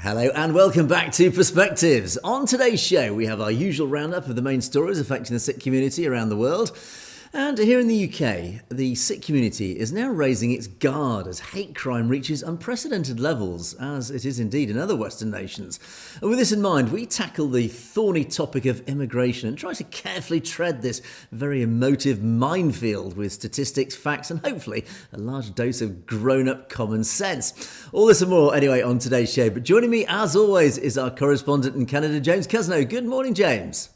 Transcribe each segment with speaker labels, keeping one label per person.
Speaker 1: Hello and welcome back to Perspectives. On today's show, we have our usual roundup of the main stories affecting the Sikh community around the world. And here in the UK, the Sikh community is now raising its guard as hate crime reaches unprecedented levels, as it is indeed in other Western nations. And with this in mind, we tackle the thorny topic of immigration and try to carefully tread this very emotive minefield with statistics, facts, and hopefully a large dose of grown-up common sense. All this and more anyway on today's show. But joining me, as always, is our correspondent in Canada, James Cousineau. Good morning, James.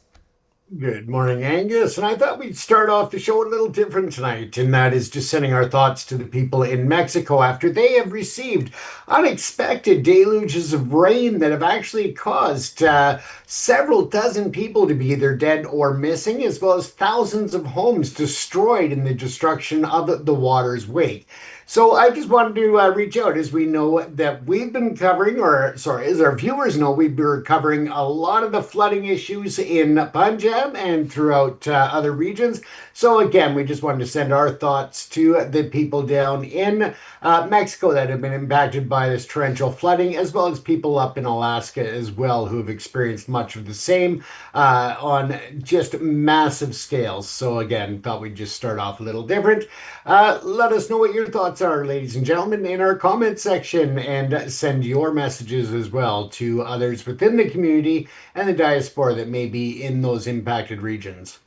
Speaker 2: Good morning, Angus. And I thought we'd start off the show a little different tonight, and that is just sending our thoughts to the people in Mexico after they have received unexpected deluges of rain that have actually caused several dozen people to be either dead or missing, as well as thousands of homes destroyed in the destruction of the water's wake. So I just wanted to reach out, as we know that we've been covering, as our viewers know, we've been covering a lot of the flooding issues in Punjab and throughout other regions. So again, we just wanted to send our thoughts to the people down in Mexico that have been impacted by this torrential flooding, as well as people up in Alaska as well who have experienced much of the same on just massive scales. So again, thought we'd just start off a little different. Let us know what your thoughts are, ladies and gentlemen, in our comment section, and send your messages as well to others within the community and the diaspora that may be in those impacted regions.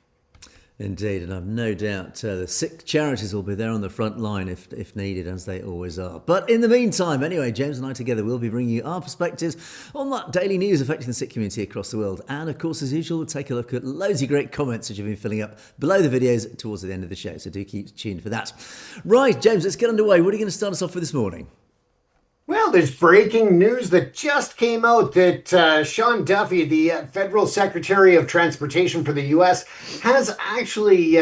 Speaker 1: Indeed, and I've no doubt the Sikh charities will be there on the front line if needed, as they always are. But in the meantime, anyway, James and I together will be bringing you our perspectives on that daily news affecting the Sikh community across the world. And of course, as usual, we'll take a look at loads of great comments which have been filling up below the videos towards the end of the show. So do keep tuned for that. Right, James, let's get underway. What are you going to start us off with this morning?
Speaker 2: Well, there's breaking news that just came out that Sean Duffy, the Federal Secretary of Transportation for the U.S., has actually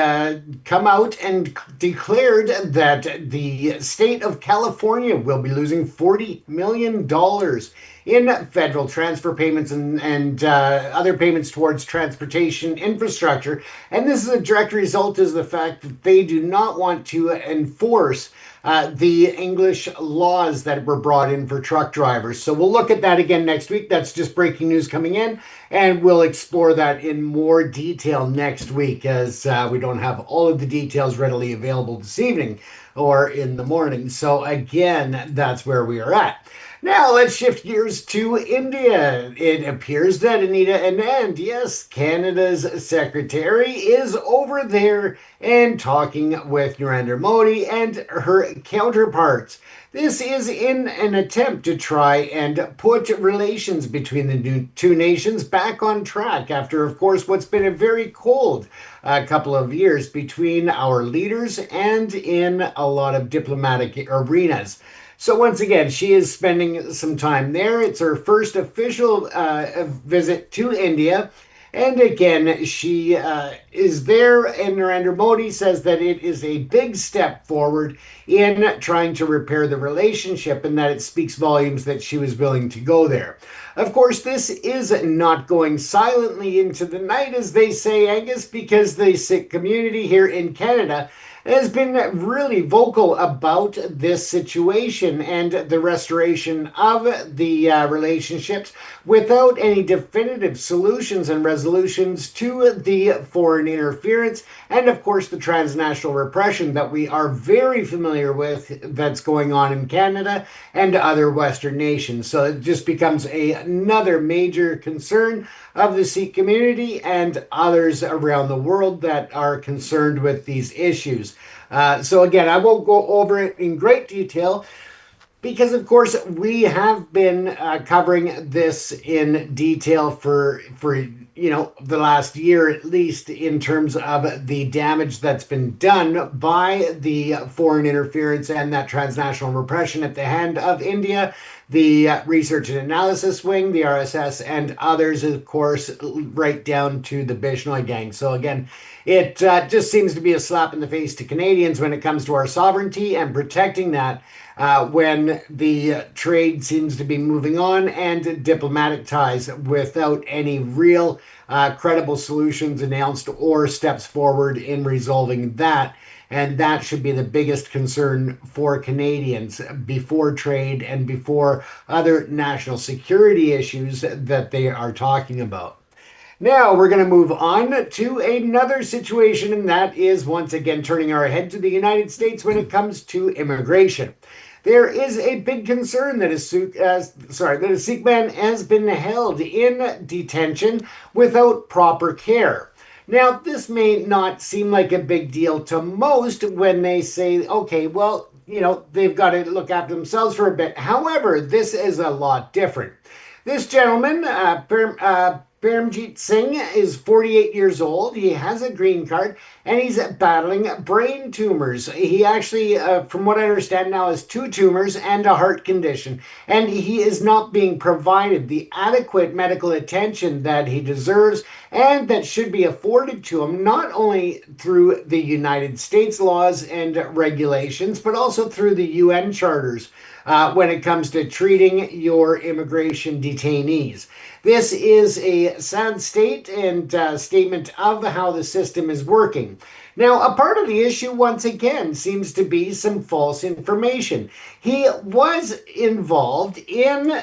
Speaker 2: come out and declared that the state of California will be losing $40 million in federal transfer payments and other payments towards transportation infrastructure. And this is a direct result of the fact that they do not want to enforce the English laws that were brought in for truck drivers. So we'll look at that again next week. That's just breaking news coming in, and we'll explore that in more detail next week, as we don't have all of the details readily available this evening or in the morning. So again, that's where we are at. Now let's shift gears to India. It appears that Anita Anand, yes, Canada's secretary, is over there and talking with Narendra Modi and her counterparts. This is in an attempt to try and put relations between the two nations back on track after, of course, what's been a very cold couple of years between our leaders and in a lot of diplomatic arenas. So once again, she is spending some time there. It's her first official visit to India. And again, she is there, and Narendra Modi says that it is a big step forward in trying to repair the relationship, and that it speaks volumes that she was willing to go there. Of course, this is not going silently into the night, as they say, Angus, because the Sikh community here in Canada has been really vocal about this situation and the restoration of the relationships without any definitive solutions and resolutions to the foreign interference and, of course, the transnational repression that we are very familiar with that's going on in Canada and other Western nations. So it just becomes another major concern of the Sikh community and others around the world that are concerned with these issues. So again, I won't go over it in great detail because, of course, we have been covering this in detail for the last year at least, in terms of the damage that's been done by the foreign interference and that transnational repression at the hand of India, the Research and Analysis Wing, the RSS, and others, of course, right down to the Bishnoi gang. So again, it just seems to be a slap in the face to Canadians when it comes to our sovereignty and protecting that when the trade seems to be moving on and diplomatic ties without any real credible solutions announced or steps forward in resolving that. And that should be the biggest concern for Canadians before trade and before other national security issues that they are talking about. Now we're going to move on to another situation, and that is once again turning our head to the United States when it comes to immigration. There is a big concern that a Sikh man has been held in detention without proper care. Now, this may not seem like a big deal to most when they say, okay, well, they've got to look after themselves for a bit. However, this is a lot different. This gentleman, Paramjit Singh, is 48 years old. He has a green card and he's battling brain tumors. He actually, from what I understand now, has 2 tumors and a heart condition. And he is not being provided the adequate medical attention that he deserves and that should be afforded to him, not only through the United States laws and regulations, but also through the UN charters. When it comes to treating your immigration detainees. This is a sad state and statement of how the system is working. Now, a part of the issue, once again, seems to be some false information. He was involved in,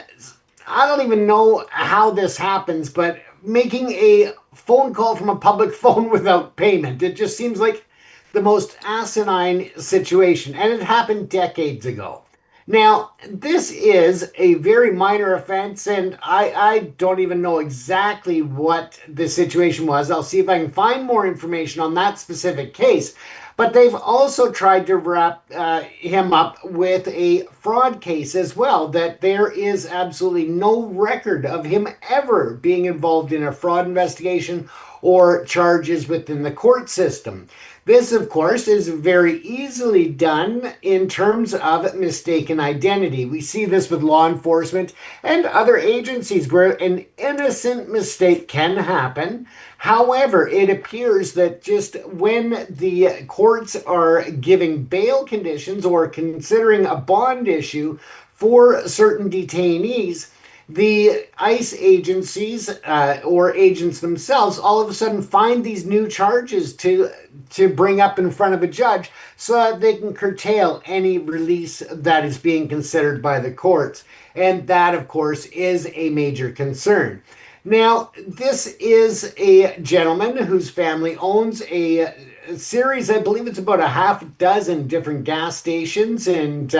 Speaker 2: I don't even know how this happens, but making a phone call from a public phone without payment. It just seems like the most asinine situation, and it happened decades ago. Now, this is a very minor offense, and I don't even know exactly what the situation was. I'll see if I can find more information on that specific case. But they've also tried to wrap him up with a fraud case as well, that there is absolutely no record of him ever being involved in a fraud investigation or charges within the court system. This, of course, is very easily done in terms of mistaken identity. We see this with law enforcement and other agencies where an innocent mistake can happen. However, it appears that just when the courts are giving bail conditions or considering a bond issue for certain detainees, the ICE agencies or agents themselves all of a sudden find these new charges to bring up in front of a judge so that they can curtail any release that is being considered by the courts. And that, of course, is a major concern. Now, this is a gentleman whose family owns a series, I believe it's about a half dozen different gas stations and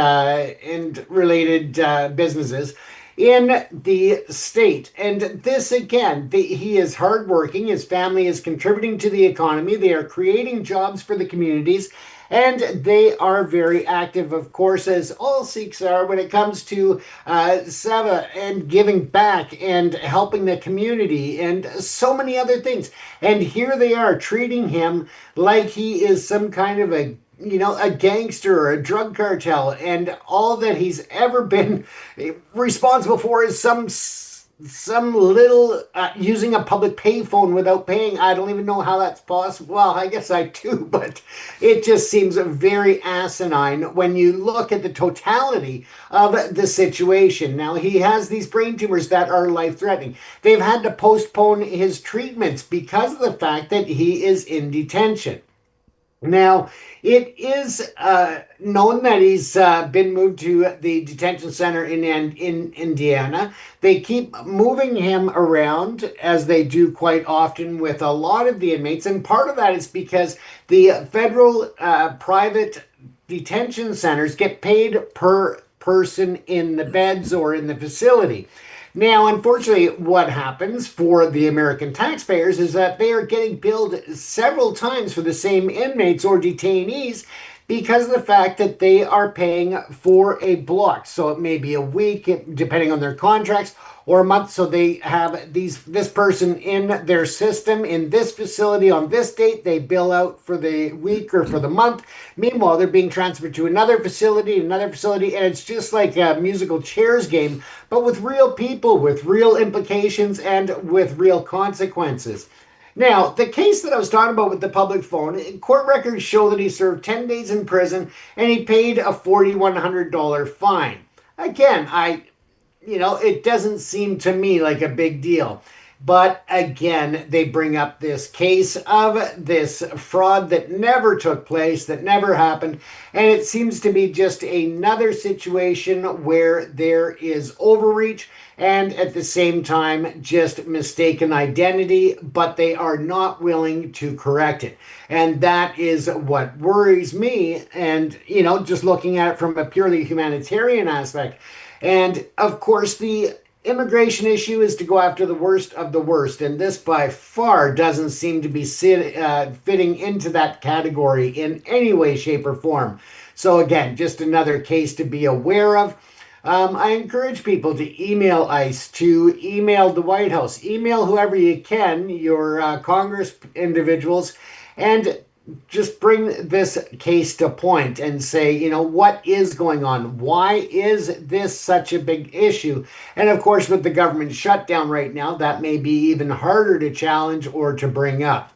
Speaker 2: related businesses in the state. And this again, he is hardworking. His family is contributing to the economy. They are creating jobs for the communities. And they are very active, of course, as all Sikhs are when it comes to Seva and giving back and helping the community and so many other things. And here they are treating him like he is some kind of a gangster or a drug cartel, and all that he's ever been responsible for is some little using a public payphone without paying. I don't even know how that's possible. Well, I guess I do, but it just seems very asinine when you look at the totality of the situation. Now, he has these brain tumors that are life-threatening. They've had to postpone his treatments because of the fact that he is in detention. Now, it is known that he's been moved to the detention center in Indiana. They keep moving him around, as they do quite often with a lot of the inmates. And part of that is because the federal private detention centers get paid per person in the beds or in the facility. Now, unfortunately, what happens for the American taxpayers is that they are getting billed several times for the same inmates or detainees because of the fact that they are paying for a block. So it may be a week, depending on their contracts, or a month. So they have this person in their system in this facility on this date. They bill out for the week or for the month. Meanwhile, they're being transferred to another facility, and it's just like a musical chairs game, but with real people, with real implications, and with real consequences. Now, the case that I was talking about with the public phone, court records show that he served 10 days in prison and he paid a $4,100 fine. Again, it doesn't seem to me like a big deal. But again, they bring up this case of this fraud that never took place, that never happened. And it seems to be just another situation where there is overreach and at the same time just mistaken identity, but they are not willing to correct it. And that is what worries me. And, just looking at it from a purely humanitarian aspect. And of course, the immigration issue is to go after the worst of the worst, and this by far doesn't seem to be fitting into that category in any way, shape, or form. So again, just another case to be aware of. I encourage people to email ICE, to email the White House, email whoever you can, your Congress individuals, and just bring this case to point and say, what is going on? Why is this such a big issue? And of course, with the government shutdown right now, that may be even harder to challenge or to bring up.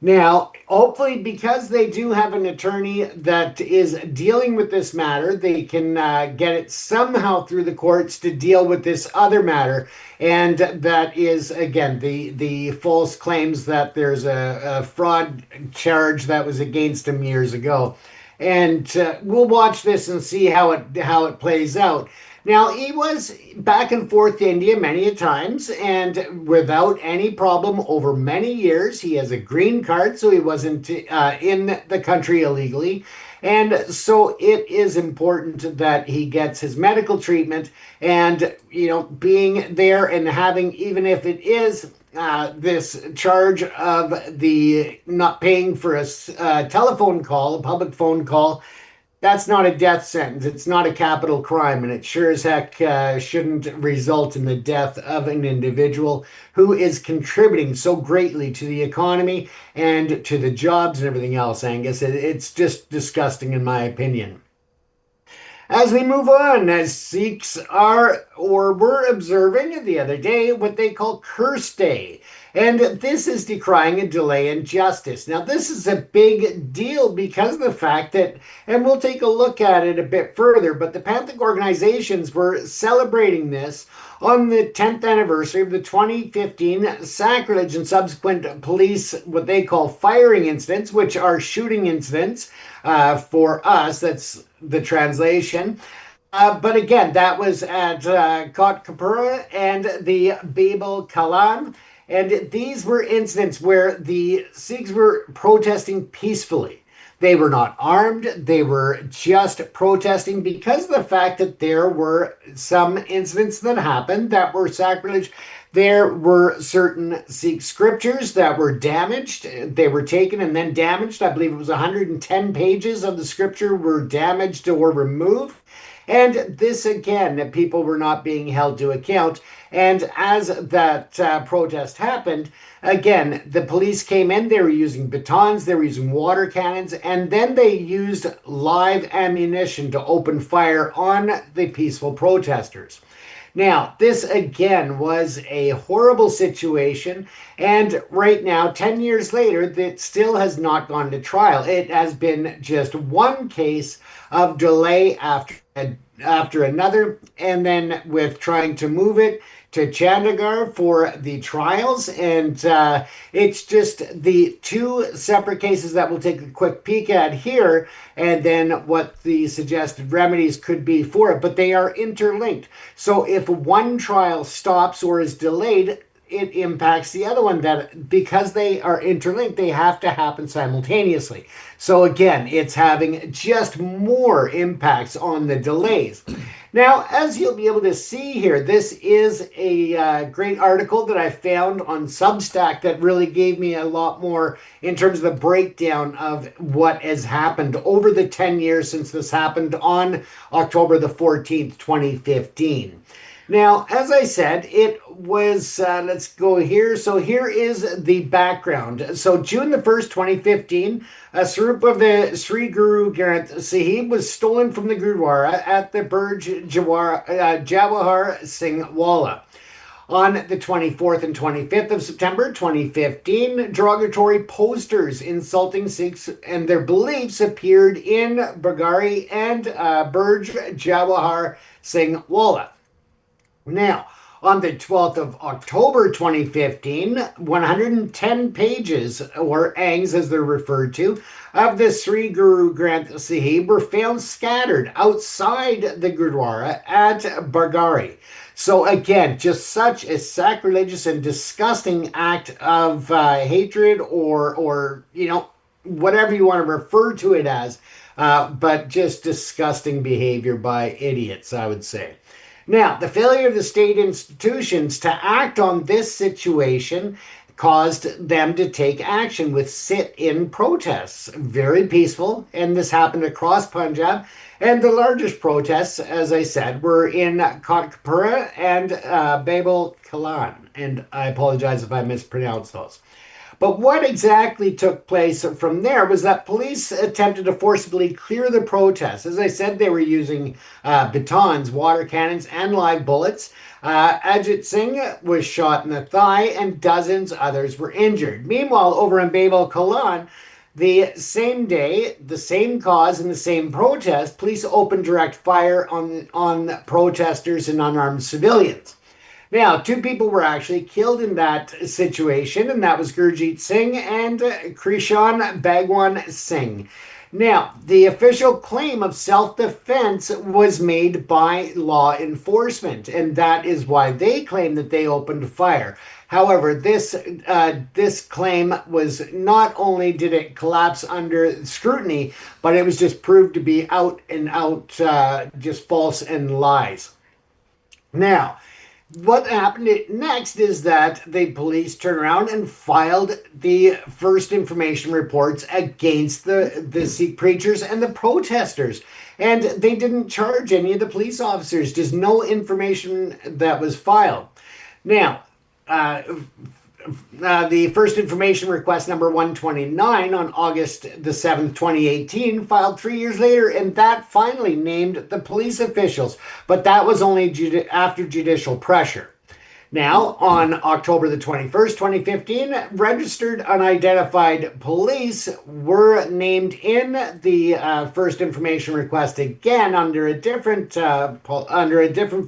Speaker 2: Now, hopefully, because they do have an attorney that is dealing with this matter, they can get it somehow through the courts to deal with this other matter. And that is, again, the false claims that there's a fraud charge that was against him years ago. And we'll watch this and see how it plays out. Now, he was back and forth to India many a times and without any problem over many years. He has a green card, so he wasn't in the country illegally. And so it is important that he gets his medical treatment and, being there and having, even if it is this charge of the not paying for a telephone call, a public phone call, that's not a death sentence. It's not a capital crime, and it sure as heck shouldn't result in the death of an individual who is contributing so greatly to the economy and to the jobs and everything else, Angus. It's just disgusting in my opinion. As we move on, as Sikhs are or were observing the other day what they call Curse Day. And this is decrying a delay in justice. Now, this is a big deal because of the fact that, and we'll take a look at it a bit further, but the Pantheon organizations were celebrating this on the 10th anniversary of the 2015 sacrilege and subsequent police, what they call firing incidents, which are shooting incidents for us. That's the translation. But again, that was at Kot Kapura and the Babel Kalan. And these were incidents where the Sikhs were protesting peacefully. They were not armed. They were just protesting because of the fact that there were some incidents that happened that were sacrilege. There were certain Sikh scriptures that were damaged. They were taken and then damaged. I believe it was 110 pages of the scripture were damaged or removed. And this, again, people were not being held to account. And as that protest happened, again, the police came in, they were using batons, they were using water cannons, and then they used live ammunition to open fire on the peaceful protesters. Now, this again was a horrible situation, and right now, 10 years later, that still has not gone to trial. It has been just one case of delay after another, and then with trying to move it to Chandigarh for the trials. And it's just the two separate cases that we'll take a quick peek at here, and then what the suggested remedies could be for it. But they are interlinked. So if one trial stops or is delayed, it impacts the other one. That because they are interlinked, they have to happen simultaneously. So again, it's having just more impacts on the delays. Now, as you'll be able to see here, this is a great article that I found on Substack that really gave me a lot more in terms of the breakdown of what has happened over the 10 years since this happened on October the 14th, 2015. Now, as I said, it was, let's go here. So here is the background. So June the 1st, 2015, a Sarup of the Sri Guru Granth Sahib was stolen from the Gurdwara at the Burj Jawahar Singh Wala. On the 24th and 25th of September 2015, derogatory posters insulting Sikhs and their beliefs appeared in Bagari and Burj Jawahar Singh Wala. Now, On the 12th of October 2015, 110 pages, or angs as they're referred to, of the Sri Guru Granth Sahib were found scattered outside the Gurdwara at Bargari. So again, just such a sacrilegious and disgusting act of hatred, or whatever you want to refer to it as, but just disgusting behavior by idiots, I would say. Now, the failure of the state institutions to act on this situation caused them to take action with sit-in protests. Very peaceful, and this happened across Punjab. And the largest protests, as I said, were in Kotpura and Babel Kalan. And I apologize if I mispronounced those. But what exactly took place from there was that police attempted to forcibly clear the protests. As I said, they were using batons, water cannons, and live bullets. Ajit Singh was shot in the thigh, and dozens others were injured. Meanwhile, over in Babel Kalan, the same day, the same cause, and the same protest, police opened direct fire on protesters and unarmed civilians. Now, 2 people were actually killed in that situation, and that was Gurjeet Singh and Krishan Bhagwan Singh. Now, the official claim of self-defense was made by law enforcement, and that is why they claim that they opened fire. However, this claim was, not only did it collapse under scrutiny, but it was just proved to be out and out just false and lies. Now, what happened next is that the police turned around and filed the first information reports against the Sikh preachers and the protesters. And they didn't charge any of the police officers. Just no information that was filed. Now, the first information request number 129 on August the 7th, 2018, filed 3 years later, and that finally named the police officials, but that was only after judicial pressure. Now, on October the 21st, 2015, registered unidentified police were named in the first information request again under a different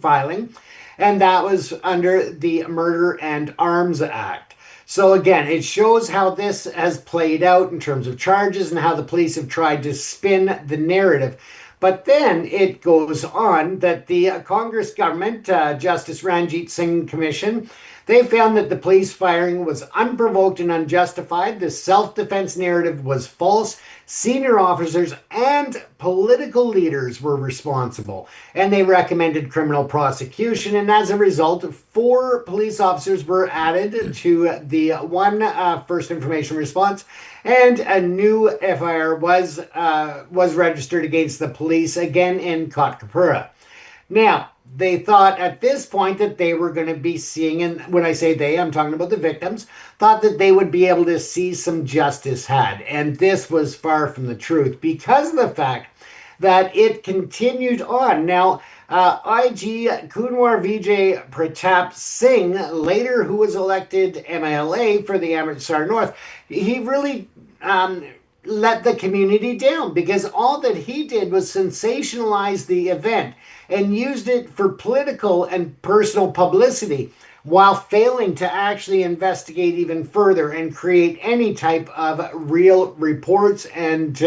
Speaker 2: filing, and that was under the Murder and Arms Act. So again, it shows how this has played out in terms of charges and how the police have tried to spin the narrative. But then it goes on that the Congress government, Justice Ranjit Singh Commission, they found that the police firing was unprovoked and unjustified. The self-defense narrative was false. Senior officers and political leaders were responsible, and they recommended criminal prosecution. And as a result, 4 police officers were added to the one first information response, and a new FIR was registered against the police again in Kotpura. Now, they thought at this point that they were going to be seeing, and when I say they, I'm talking about the victims, thought that they would be able to see some justice had. And this was far from the truth because of the fact that it continued on. Now, IG Kunwar Vijay Pratap Singh, later who was elected MLA for the Amritsar North, he really let the community down because all that he did was sensationalize the event and used it for political and personal publicity while failing to actually investigate even further and create any type of real reports and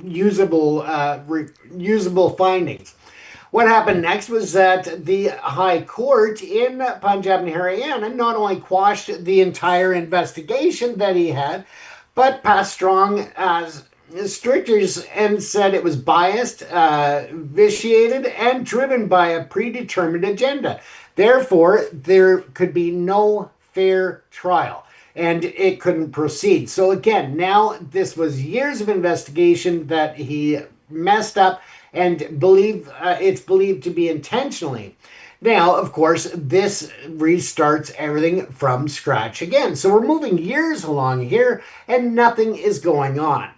Speaker 2: usable findings. What happened next was that the High Court in Punjab and Haryana not only quashed the entire investigation that he had, but passed strong strictures and said it was biased, vitiated, and driven by a predetermined agenda. Therefore, there could be no fair trial, and it couldn't proceed. So again, now this was years of investigation that he messed up, and it's believed to be intentionally. Now, of course, this restarts everything from scratch again. So we're moving years along here, and nothing is going on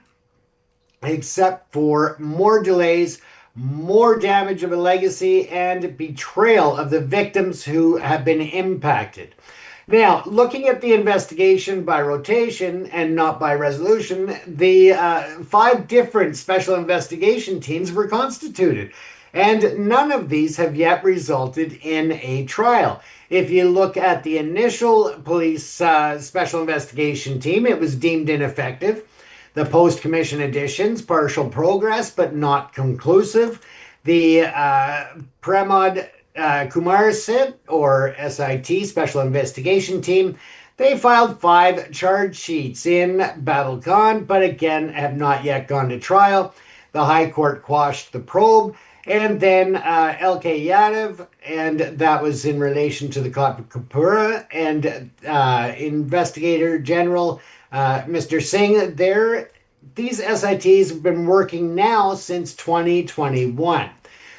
Speaker 2: except for more delays, more damage of a legacy, and betrayal of the victims who have been impacted. Now, looking at the investigation by rotation and not by resolution, the 5 different special investigation teams were constituted. And none of these have yet resulted in a trial. If you look at the initial police special investigation team, it was deemed ineffective. The post-commission additions, partial progress, but not conclusive. The Pramod Kumar SIT, or SIT, Special Investigation Team, they filed 5 charge sheets in Battle Khan, but again have not yet gone to trial. The High Court quashed the probe. And then L.K. Yadav, and that was in relation to the Kapura, and Investigator General Mr. Singh. These SITs have been working now since 2021.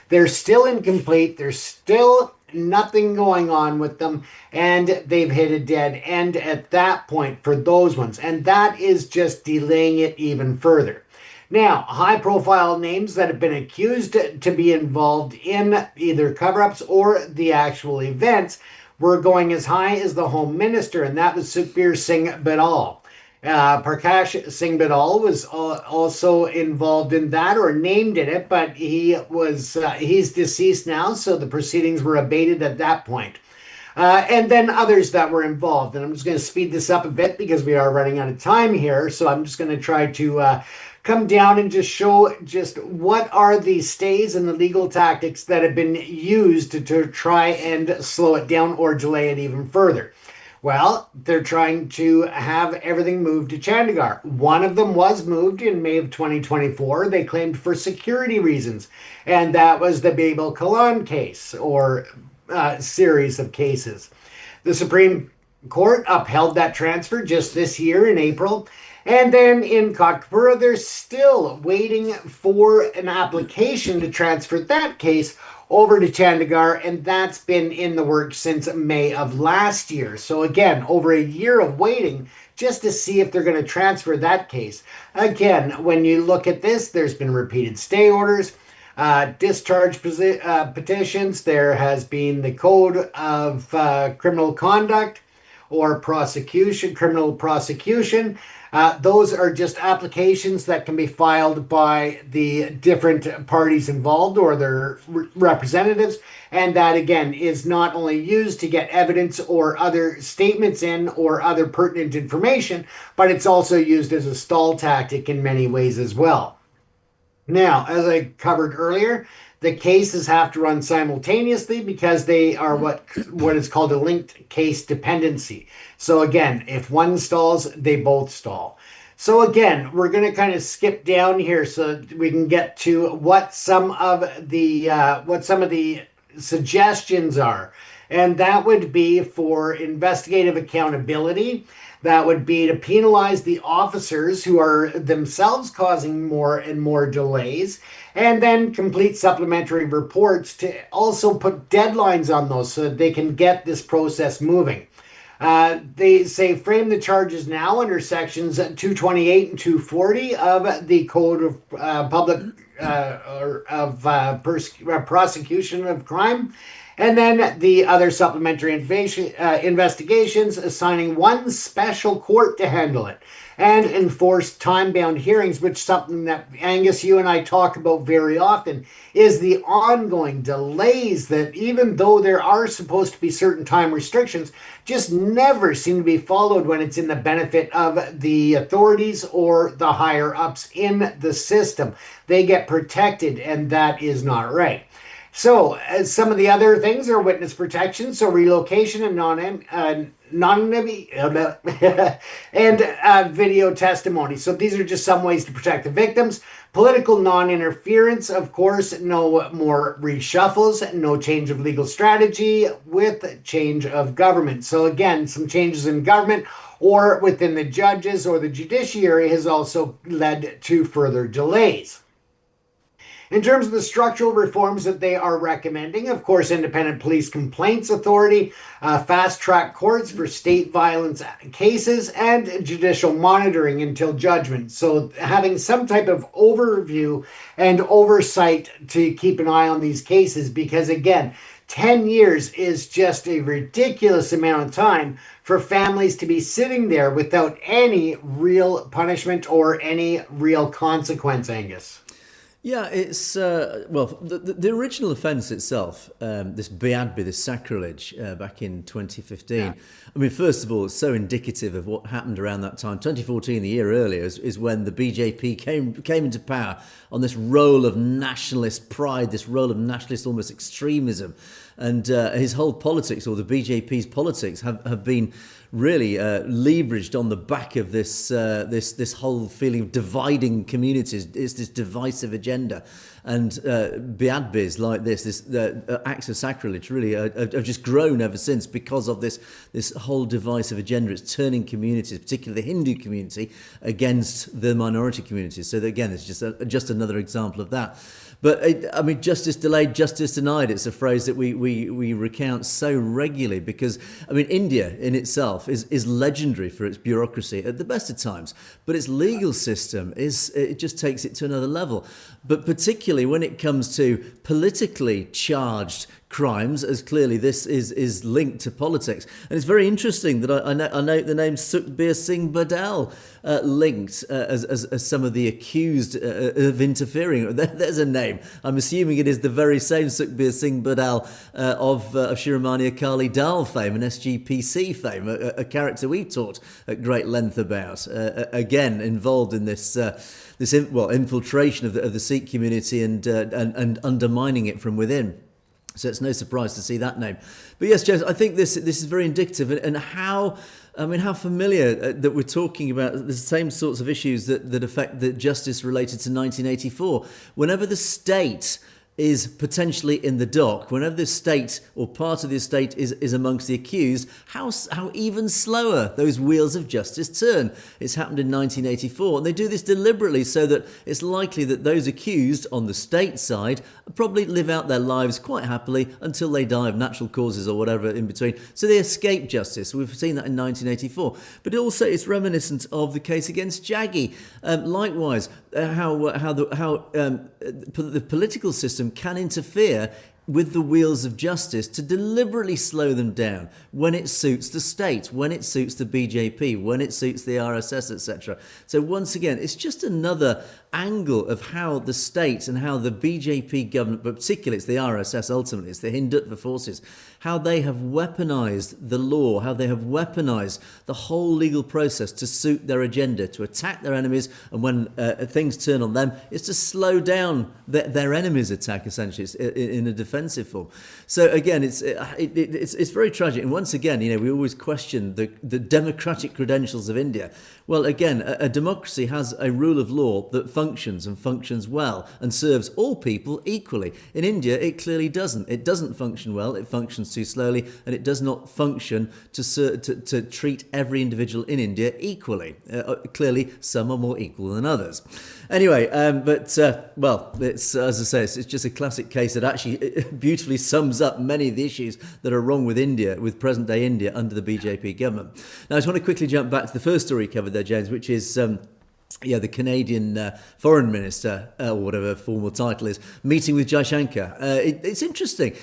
Speaker 2: They're still incomplete. There's still nothing going on with them, and they've hit a dead end at that point for those ones. And that is just delaying it even further. Now, high-profile names that have been accused to be involved in either cover-ups or the actual events were going as high as the Home Minister, and that was Sukhbir Singh Badal. Prakash Singh Badal was also involved in that, or named in it, but he's deceased now, so the proceedings were abated at that point. And then others that were involved. And I'm just going to speed this up a bit because we are running out of time here, so I'm just going to try to come down and just show just what are the stays and the legal tactics that have been used to try and slow it down or delay it even further. Well, they're trying to have everything moved to Chandigarh. One of them was moved in May of 2024. They claimed for security reasons, and that was the Babel Kalan case, or series of cases. The Supreme Court upheld that transfer just this year in April. And then in Kotpura, they're still waiting for an application to transfer that case over to Chandigarh, and that's been in the works since May of last year. So again, over a year of waiting just to see if they're going to transfer that case. Again, when you look at this, there's been repeated stay orders, discharge petitions. There has been the code of criminal conduct or criminal prosecution. Those are just applications that can be filed by the different parties involved or their representatives. And that, again, is not only used to get evidence or other statements in or other pertinent information, but it's also used as a stall tactic in many ways as well. Now, as I covered earlier, the cases have to run simultaneously because they are what is called a linked case dependency. So again, if one stalls, they both stall. So again, we're going to kind of skip down here so we can get to what some of the suggestions are. And that would be for investigative accountability. That would be to penalize the officers who are themselves causing more and more delays, and then complete supplementary reports to also put deadlines on those so that they can get this process moving. They say frame the charges now under sections 228 and 240 of the Code of Prosecution of Crime. And then the other supplementary investigations, assigning one special court to handle it, and enforce time-bound hearings, which is something that Angus, you and I talk about very often, is the ongoing delays that, even though there are supposed to be certain time restrictions, just never seem to be followed when it's in the benefit of the authorities or the higher-ups in the system. They get protected, and that is not right. So, some of the other things are witness protection, so relocation and anonymity and video testimony. So these are just some ways to protect the victims. Political non-interference, of course, no more reshuffles, no change of legal strategy with change of government. So again, some changes in government or within the judges or the judiciary has also led to further delays. In terms of the structural reforms that they are recommending, of course, independent police complaints authority, fast-track courts for state violence cases, and judicial monitoring until judgment. So having some type of overview and oversight to keep an eye on these cases, because again, 10 years is just a ridiculous amount of time for families to be sitting there without any real punishment or any real consequence, Angus.
Speaker 1: Yeah, it's the original offence itself, this Beadby, this sacrilege back in 2015.
Speaker 2: Yeah.
Speaker 1: I mean, first of all, it's so indicative of what happened around that time. 2014, the year earlier, is when the BJP came into power on this role of nationalist pride, this role of nationalist almost extremism, and his whole politics, or the BJP's politics, have been really leveraged on the back of this whole feeling of dividing communities. It's this divisive agenda, and Beadbys like this acts of sacrilege really have just grown ever since because of this whole divisive agenda. It's turning communities, particularly the Hindu community, against the minority communities. So that, again, it's just another example of that. But I mean, justice delayed, justice denied. It's a phrase that we recount so regularly because, I mean, India in itself is legendary for its bureaucracy at the best of times, but its legal system it just takes it to another level. But particularly when it comes to politically charged crimes, as clearly this is linked to politics. And it's very interesting that I note the name Sukhbir Singh Badal linked as some of the accused of interfering. There's a name. I'm assuming it is the very same Sukhbir Singh Badal of Shiromani Akali Dal fame and SGPC fame, a character we talked at great length about, again involved in this infiltration of the Sikh community and undermining it from within. So it's no surprise to see that name. But yes, James, I think this is very indicative, and how familiar that we're talking about the same sorts of issues that affect the justice related to 1984. Whenever the state is potentially in the dock, whenever the state or part of the estate is amongst the accused, how even slower those wheels of justice turn. It's happened in 1984, and they do this deliberately so that it's likely that those accused on the state side probably live out their lives quite happily until they die of natural causes or whatever in between. So they escape justice. We've seen that in 1984. But also it's reminiscent of the case against Jaggi. Likewise, how the political system can interfere with the wheels of justice to deliberately slow them down when it suits the state, when it suits the BJP, when it suits the RSS, etc. So once again, it's just another angle of how the state and how the BJP government, but particularly it's the RSS ultimately, it's the Hindutva forces, how they have weaponized the law, how they have weaponized the whole legal process to suit their agenda, to attack their enemies, and when things turn on them, it's to slow down their enemies' attack, essentially. It's in a defensive form. So again, it's very tragic. And once again, we always question the democratic credentials of India. Well, again, a democracy has a rule of law that functions and functions well and serves all people equally. In India, it clearly doesn't. It doesn't function well. It functions too slowly, and it does not function to treat every individual in India equally. Clearly, some are more equal than others. Anyway, it's as I say, it's just a classic case that actually beautifully sums up many of the issues that are wrong with India, with present-day India under the BJP government. Now, I just want to quickly jump back to the first story you covered there, James, which is the Canadian foreign minister, or whatever formal title is, meeting with Jaishankar. It's interesting.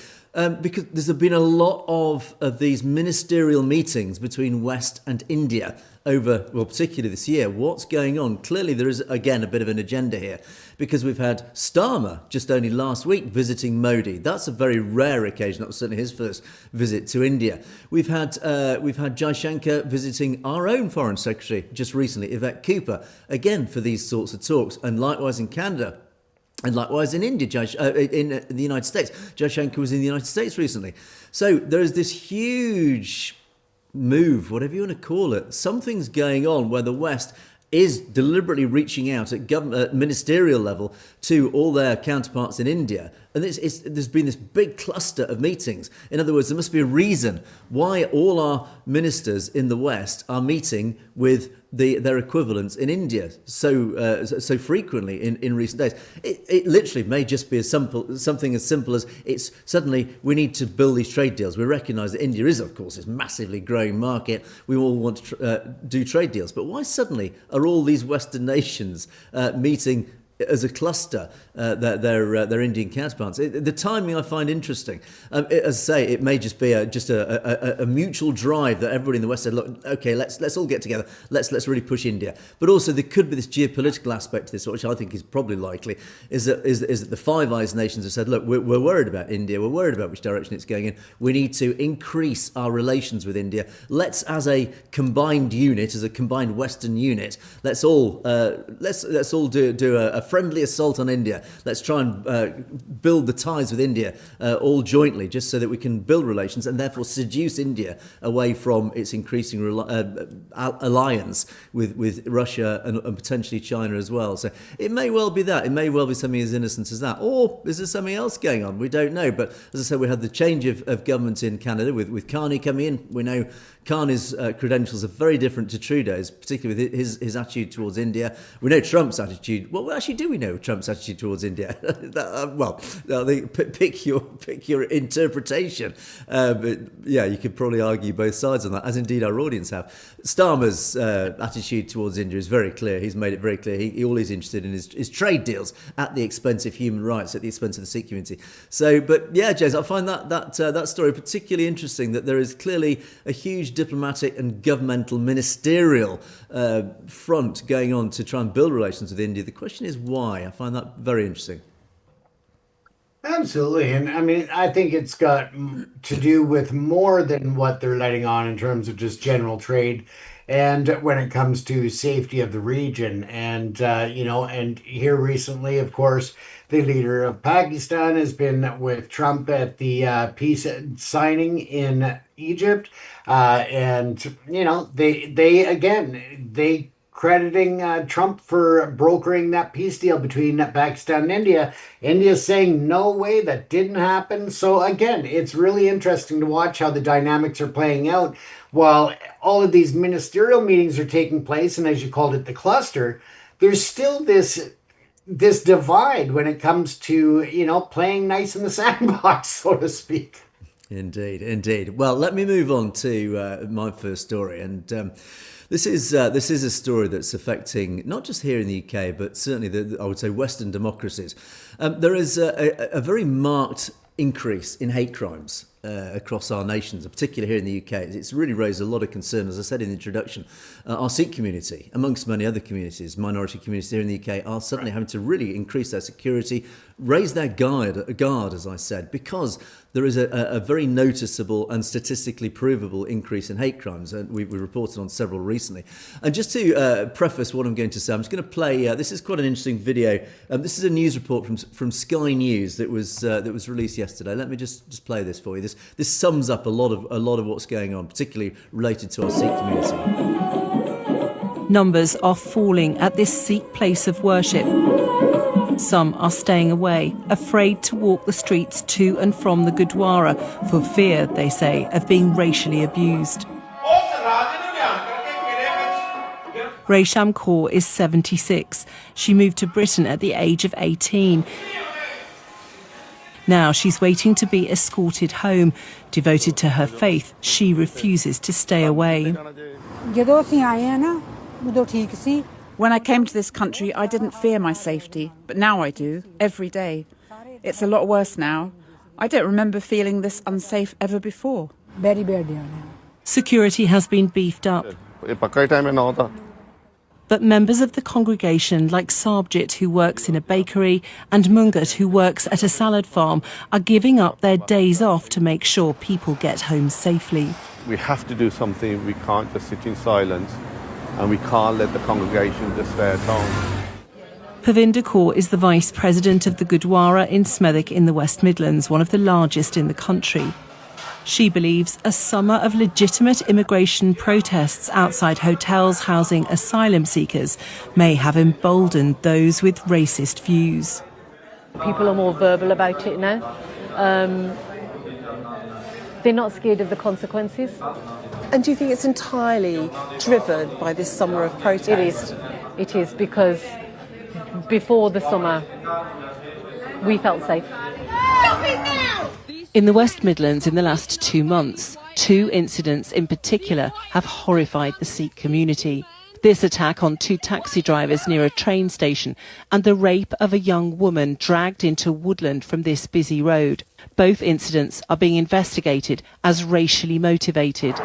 Speaker 1: Because there's been a lot of these ministerial meetings between West and India over, well, particularly this year. What's going on? Clearly, there is, again, a bit of an agenda here, because we've had Starmer just only last week visiting Modi. That's a very rare occasion. That was certainly his first visit to India. We've had Jaishankar visiting our own Foreign Secretary just recently, Yvette Cooper, again for these sorts of talks, and likewise in Canada. And likewise in India, in the United States. Jaishankar was in the United States recently. So there is this huge move, whatever you want to call it. Something's going on where the West is deliberately reaching out at ministerial level to all their counterparts in India. And there's been this big cluster of meetings. In other words, there must be a reason why all our ministers in the West are meeting with their equivalents in India so frequently in recent days. It literally may just be something as simple as it's suddenly we need to build these trade deals. We recognise that India is, of course, this massively growing market. We all want to do trade deals. But why suddenly are all these Western nations meeting as a cluster their Indian counterparts. The timing I find interesting. As I say, it may just be a mutual drive that everybody in the West said, look, okay, let's all get together, let's really push India. But also there could be this geopolitical aspect to this, which I think is probably likely, is that the Five Eyes nations have said, look, we're worried about India, we're worried about which direction it's going in. We need to increase our relations with India. Let's, as a combined unit, as a combined Western unit, let's all do a friendly assault on India. Let's try and build the ties with India all jointly, just so that we can build relations and therefore seduce India away from its increasing alliance with Russia and potentially China as well. So it may well be that. It may well be something as innocent as that. Or is there something else going on? We don't know. But as I said, we had the change of government in Canada with Carney coming in. We know Carney's credentials are very different to Trudeau's, particularly with his attitude towards India. We know Trump's attitude. Well, actually, do we know Trump's attitude towards India? Pick your interpretation. But yeah, you could probably argue both sides on that, as indeed our audience have. Starmer's attitude towards India is very clear. He's made it very clear. All he's interested in is trade deals at the expense of human rights, at the expense of the Sikh community. So, but yeah, James, I find that story particularly interesting, that there is clearly a huge diplomatic and governmental ministerial front going on to try and build relations with India. The question is why. I find that very interesting.
Speaker 2: Absolutely. And I mean, I think it's got to do with more than what they're letting on in terms of just general trade. And when it comes to safety of the region, and and here recently, of course, the leader of Pakistan has been with Trump at the peace signing in Egypt, and they crediting Trump for brokering that peace deal between Pakistan and India. India's saying, no way, that didn't happen. So again, it's really interesting to watch how the dynamics are playing out while all of these ministerial meetings are taking place. And as you called it, the cluster, there's still this divide when it comes to, playing nice in the sandbox, so to speak.
Speaker 1: Indeed. Well, let me move on to my first story. And this is a story that's affecting not just here in the UK, but certainly I would say Western democracies. There is a very marked increase in hate crimes across our nations, particularly here in the UK. It's really raised a lot of concern. As I said in the introduction, our Sikh community, amongst many other communities, minority communities here in the UK, are suddenly having to really increase their security, raise their guard, as I said, because there is a very noticeable and statistically provable increase in hate crimes. And we reported on several recently. And just to preface what I'm going to say, I'm just going to play, this is quite an interesting video. This is a news report from Sky News that was released yesterday. Let me just play this for you. This sums up a lot of what's going on, particularly related to our Sikh community.
Speaker 3: Numbers are falling at this Sikh place of worship. Some are staying away, afraid to walk the streets to and from the Gurdwara for fear, they say, of being racially abused. Resham Kaur is 76. She moved to Britain at the age of 18. Now she's waiting to be escorted home. Devoted to her faith, she refuses to stay away.
Speaker 4: When I came to this country, I didn't fear my safety, but now I do, every day. It's a lot worse now. I don't remember feeling this unsafe ever before.
Speaker 5: Very bad.
Speaker 3: Security has been beefed up. But members of the congregation, like Sarbjit, who works in a bakery, and Mungat, who works at a salad farm, are giving up their days off to make sure people get home safely.
Speaker 6: We have to do something. We can't just sit in silence, and we can't let the congregation just stay at home.
Speaker 3: Pavinder Kaur is the vice president of the Gurdwara in Smethwick in the West Midlands, one of the largest in the country. She believes a summer of legitimate immigration protests outside hotels housing asylum seekers may have emboldened those with racist views.
Speaker 7: People are more verbal about it now. They're not scared of the consequences.
Speaker 8: And do you think it's entirely driven by this summer of protest?
Speaker 7: It is, because before the summer we felt safe.
Speaker 3: In the West Midlands in the last 2 months, 2 incidents in particular have horrified the Sikh community. This attack on 2 taxi drivers near a train station and the rape of a young woman dragged into woodland from this busy road. Both incidents are being investigated as racially motivated.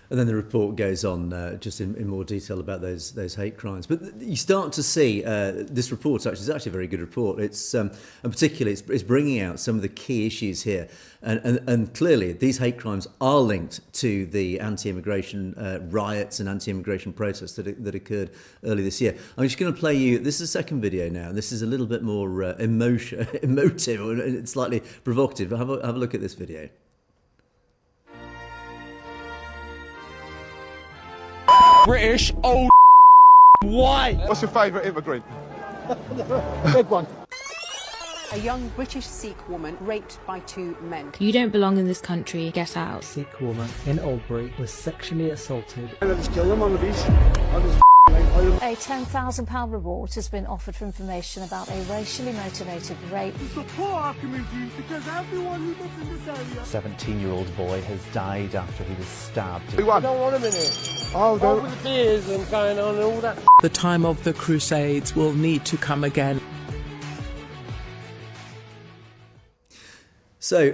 Speaker 1: And then the report goes on just in more detail about those hate crimes. But you start to see this report is actually a very good report. It's and particularly it's bringing out some of the key issues here, and clearly these hate crimes are linked to the anti-immigration riots and anti-immigration protests that occurred early this year. I'm just going to play you. This is the second video now. This is a little bit more emotive and slightly provocative. But have a look at this video.
Speaker 5: British old white.
Speaker 6: What's your favourite immigrant?
Speaker 5: Big one.
Speaker 9: A young British Sikh woman raped by 2 men.
Speaker 10: You don't belong in this country, get out.
Speaker 11: A Sikh woman in Albury was sexually assaulted.
Speaker 5: I'll just kill them on the beach.
Speaker 12: A £10,000 reward has been offered for information about a racially motivated rape.
Speaker 5: Support our community because everyone who lives in this area.
Speaker 13: A 17-year-old boy has died after he was stabbed.
Speaker 5: I don't want him in here. Oh, don't. Over the tears and going on and all that.
Speaker 14: The time of the Crusades will need to come again.
Speaker 1: So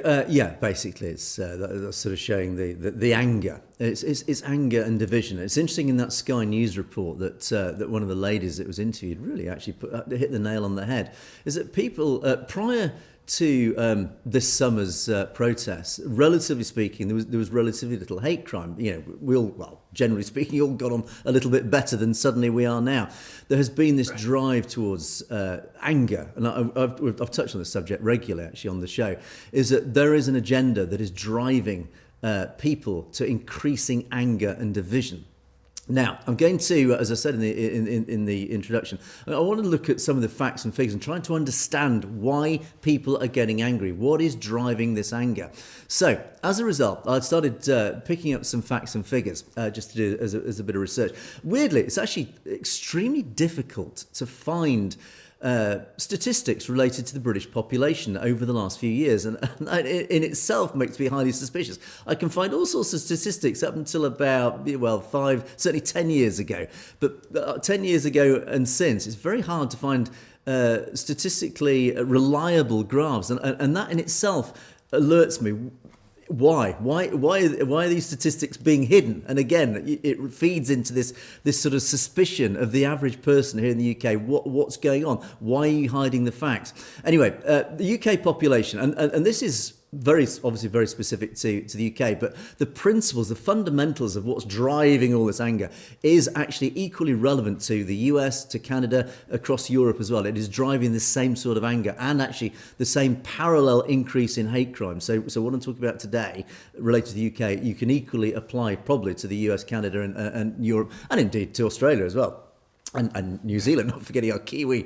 Speaker 1: basically, it's that's sort of showing the anger. It's anger and division. It's interesting in that Sky News report that one of the ladies that was interviewed really actually hit the nail on the head. Is that people prior to this summer's protests, relatively speaking, there was relatively little hate crime. Generally speaking, all got on a little bit better than suddenly we are now. There has been this drive towards anger, and I've touched on this subject regularly actually on the show, is that there is an agenda that is driving people to increasing anger and division. Now, I'm going to, as I said in the introduction, I want to look at some of the facts and figures and trying to understand why people are getting angry. What is driving this anger? So, as a result, I started picking up some facts and figures just to do as a bit of research. Weirdly, it's actually extremely difficult to find statistics related to the British population over the last few years, and that in itself makes me highly suspicious. I can find all sorts of statistics up until about 5, certainly 10 years ago, but 10 years ago and since, it's very hard to find statistically reliable graphs, and that in itself alerts me. Why are these statistics being hidden? And again, it feeds into this sort of suspicion of the average person here in the UK. What's going on? Why are you hiding the facts? Anyway, the UK population, and this is obviously very specific to the UK, but the principles, the fundamentals of what's driving all this anger is actually equally relevant to the US, to Canada, across Europe as well. It is driving the same sort of anger and actually the same parallel increase in hate crime. So what I'm talking about today related to the UK, you can equally apply probably to the US, Canada and Europe, and indeed to Australia as well. And New Zealand, not forgetting our Kiwi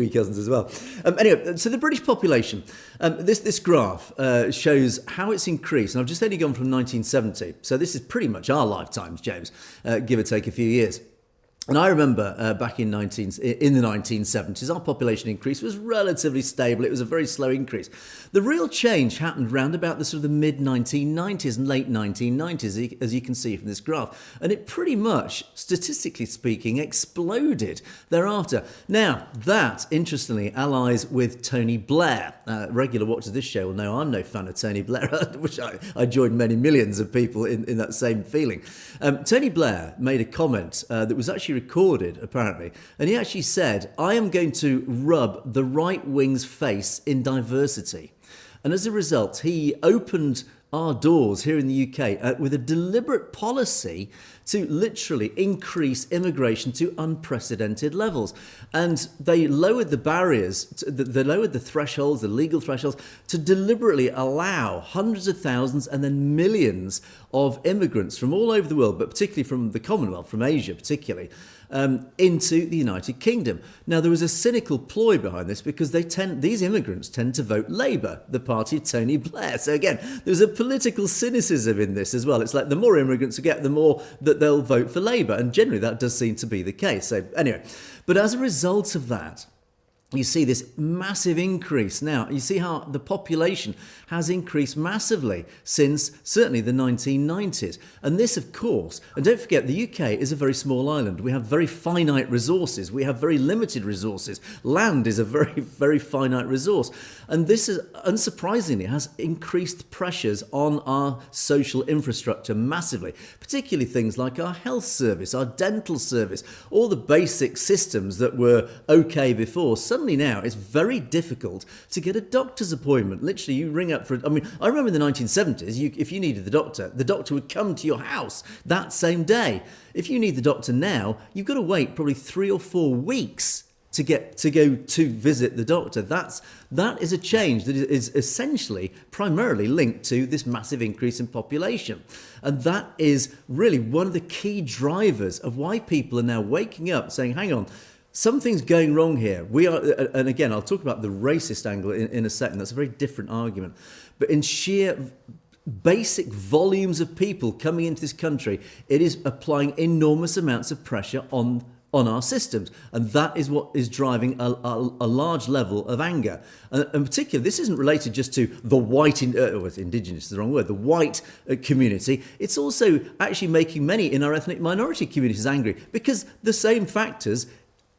Speaker 1: cousins as well. Anyway, so the British population, this graph shows how it's increased. And I've just only gone from 1970. So this is pretty much our lifetimes, James, give or take a few years. And I remember back in the 1970s, our population increase was relatively stable. It was a very slow increase. The real change happened round about the sort of the mid-1990s and late 1990s, as you can see from this graph. And it pretty much, statistically speaking, exploded thereafter. Now, that, interestingly, allies with Tony Blair. Regular watchers of this show will know I'm no fan of Tony Blair, which I joined many millions of people in that same feeling. Tony Blair made a comment that was actually recorded, apparently, and he actually said, "I am going to rub the right wing's face in diversity." And as a result, he opened our doors here in the UK with a deliberate policy to literally increase immigration to unprecedented levels. And they lowered the barriers, they lowered the thresholds, the legal thresholds, to deliberately allow hundreds of thousands and then millions of immigrants from all over the world, but particularly from the Commonwealth, from Asia particularly, into the United Kingdom. Now, there was a cynical ploy behind this because these immigrants tend to vote Labour, the party of Tony Blair. So again, there's a political cynicism in this as well. It's like the more immigrants you get, the more that they'll vote for Labour. And generally that does seem to be the case. So anyway, but as a result of that, you see this massive increase. Now, you see how the population has increased massively since certainly the 1990s. And this, of course, and don't forget, the UK is a very small island. We have very finite resources. We have very limited resources. Land is a very, very finite resource. And this is, unsurprisingly, has increased pressures on our social infrastructure massively, particularly things like our health service, our dental service, all the basic systems that were okay before. Suddenly now it's very difficult to get a doctor's appointment. Literally, you ring up I remember in the 1970s, if you needed the doctor would come to your house that same day. If you need the doctor now, you've got to wait probably 3 or 4 weeks to go to visit the doctor. That is a change that is essentially primarily linked to this massive increase in population. And that is really one of the key drivers of why people are now waking up saying, hang on, something's going wrong here. We are, and again, I'll talk about the racist angle in a second. That's a very different argument. But in sheer basic volumes of people coming into this country, it is applying enormous amounts of pressure on our systems. And that is what is driving a large level of anger. And in particular, this isn't related just to the white, indigenous is the wrong word, the white community. It's also actually making many in our ethnic minority communities angry, because the same factors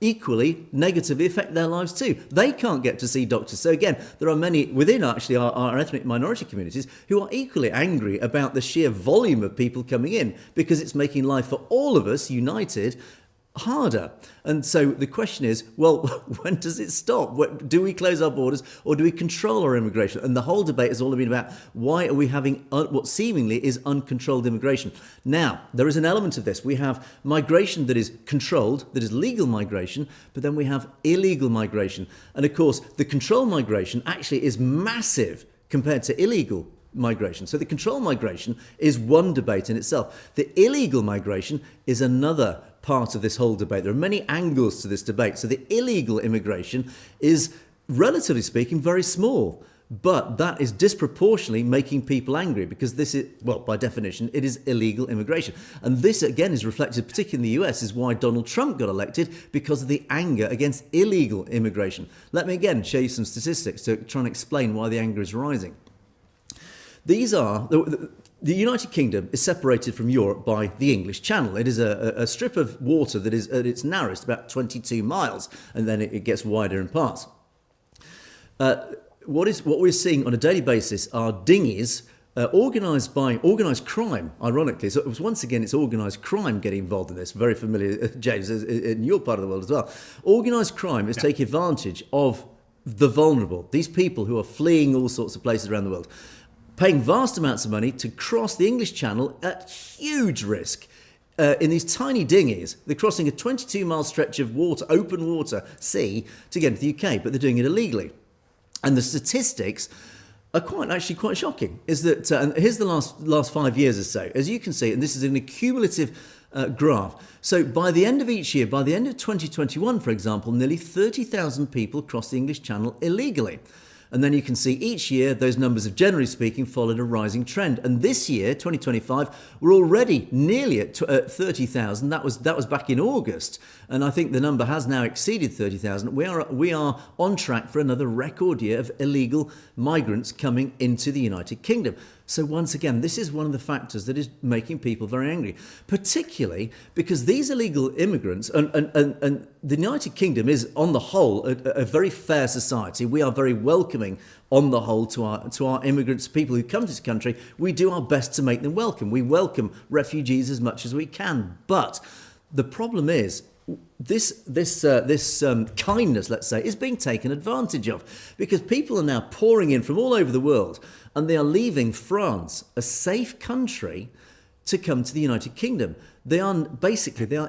Speaker 1: equally negatively affect their lives too. They can't get to see doctors. So again, there are many within actually our ethnic minority communities who are equally angry about the sheer volume of people coming in, because it's making life for all of us united harder. And so the question is, well, when does it stop? Do we close our borders, or do we control our immigration? And the whole debate has all been about, why are we having what seemingly is uncontrolled immigration? Now, there is an element of this. We have migration that is controlled, that is legal migration, but then we have illegal migration. And of course, the controlled migration actually is massive compared to illegal migration. So the controlled migration is one debate in itself. The illegal migration is another part of this whole debate. There are many angles to this debate. So the illegal immigration is, relatively speaking, very small, but that is disproportionately making people angry, because this is, well, by definition, it is illegal immigration. And this, again, is reflected, particularly in the US, is why Donald Trump got elected, because of the anger against illegal immigration. Let me again show you some statistics to try and explain why the anger is rising. These are, the United Kingdom is separated from Europe by the English Channel. It is a strip of water that is at its narrowest about 22 miles, and then it gets wider in parts. What we're seeing on a daily basis are dinghies organised crime, ironically. So it was, once again, it's organised crime getting involved in this. Very familiar, James, in your part of the world as well. Organised crime is taking advantage of the vulnerable, these people who are fleeing all sorts of places around the world, paying vast amounts of money to cross the English Channel at huge risk in these tiny dinghies. They're crossing a 22-mile stretch of water, open water, sea, to get into the UK, but they're doing it illegally. And the statistics are quite shocking. Is that and here's the last 5 years or so. As you can see, and this is an accumulative graph. So by the end of each year, by the end of 2021, for example, nearly 30,000 people crossed the English Channel illegally. And then you can see each year, those numbers have, generally speaking, followed a rising trend. And this year, 2025, we're already nearly at 30,000. That was back in August. And I think the number has now exceeded 30,000. We are on track for another record year of illegal migrants coming into the United Kingdom. So once again, this is one of the factors that is making people very angry, particularly because these illegal immigrants, and the United Kingdom is, on the whole, a very fair society. We are very welcoming, on the whole, to our immigrants, people who come to this country. We do our best to make them welcome. We welcome refugees as much as we can. But the problem is, this kindness, let's say, is being taken advantage of, because people are now pouring in from all over the world, and they are leaving France, a safe country, to come to the United Kingdom. They are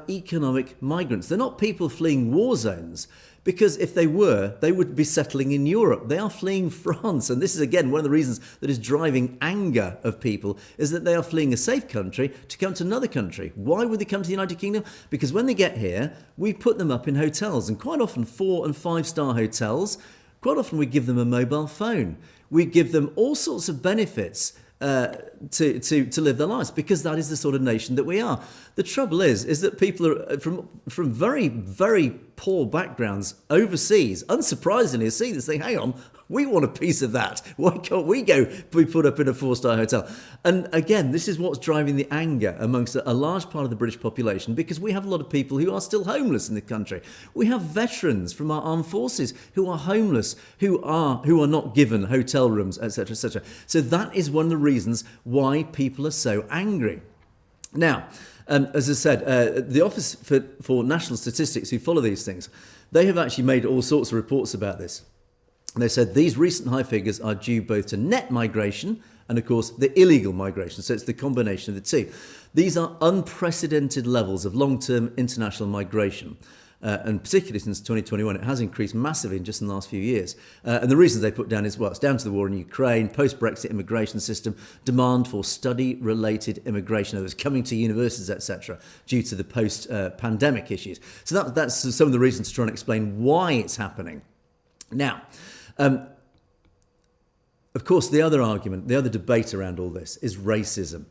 Speaker 1: economic migrants. They're not people fleeing war zones, because if they were, they would be settling in Europe. They are fleeing France. And this is, again, one of the reasons that is driving anger of people, is that they are fleeing a safe country to come to another country. Why would they come to the United Kingdom? Because when they get here, we put them up in hotels, and quite often 4- and 5-star hotels. Quite often we give them a mobile phone. We give them all sorts of benefits to live their lives, because that is the sort of nation that we are. The trouble is that people are from very, very poor backgrounds overseas, unsurprisingly, see this thing, hang on, we want a piece of that. Why can't we go be put up in a 4-star hotel? And again, this is what's driving the anger amongst a large part of the British population, because we have a lot of people who are still homeless in the country. We have veterans from our armed forces who are homeless, who are not given hotel rooms, etc., etc. So that is one of the reasons why people are so angry. Now, as I said, the Office for National Statistics, who follow these things, they have actually made all sorts of reports about this. And they said these recent high figures are due both to net migration and, of course, the illegal migration. So it's the combination of the two. These are unprecedented levels of long-term international migration. And particularly since 2021, it has increased massively in just in the last few years. And the reasons they put down is, well, it's down to the war in Ukraine, post-Brexit immigration system, demand for study-related immigration, others coming to universities, etc., due to the post-pandemic issues. So that's some of the reasons to try and explain why it's happening. Now, of course, the other argument, the other debate around all this is racism.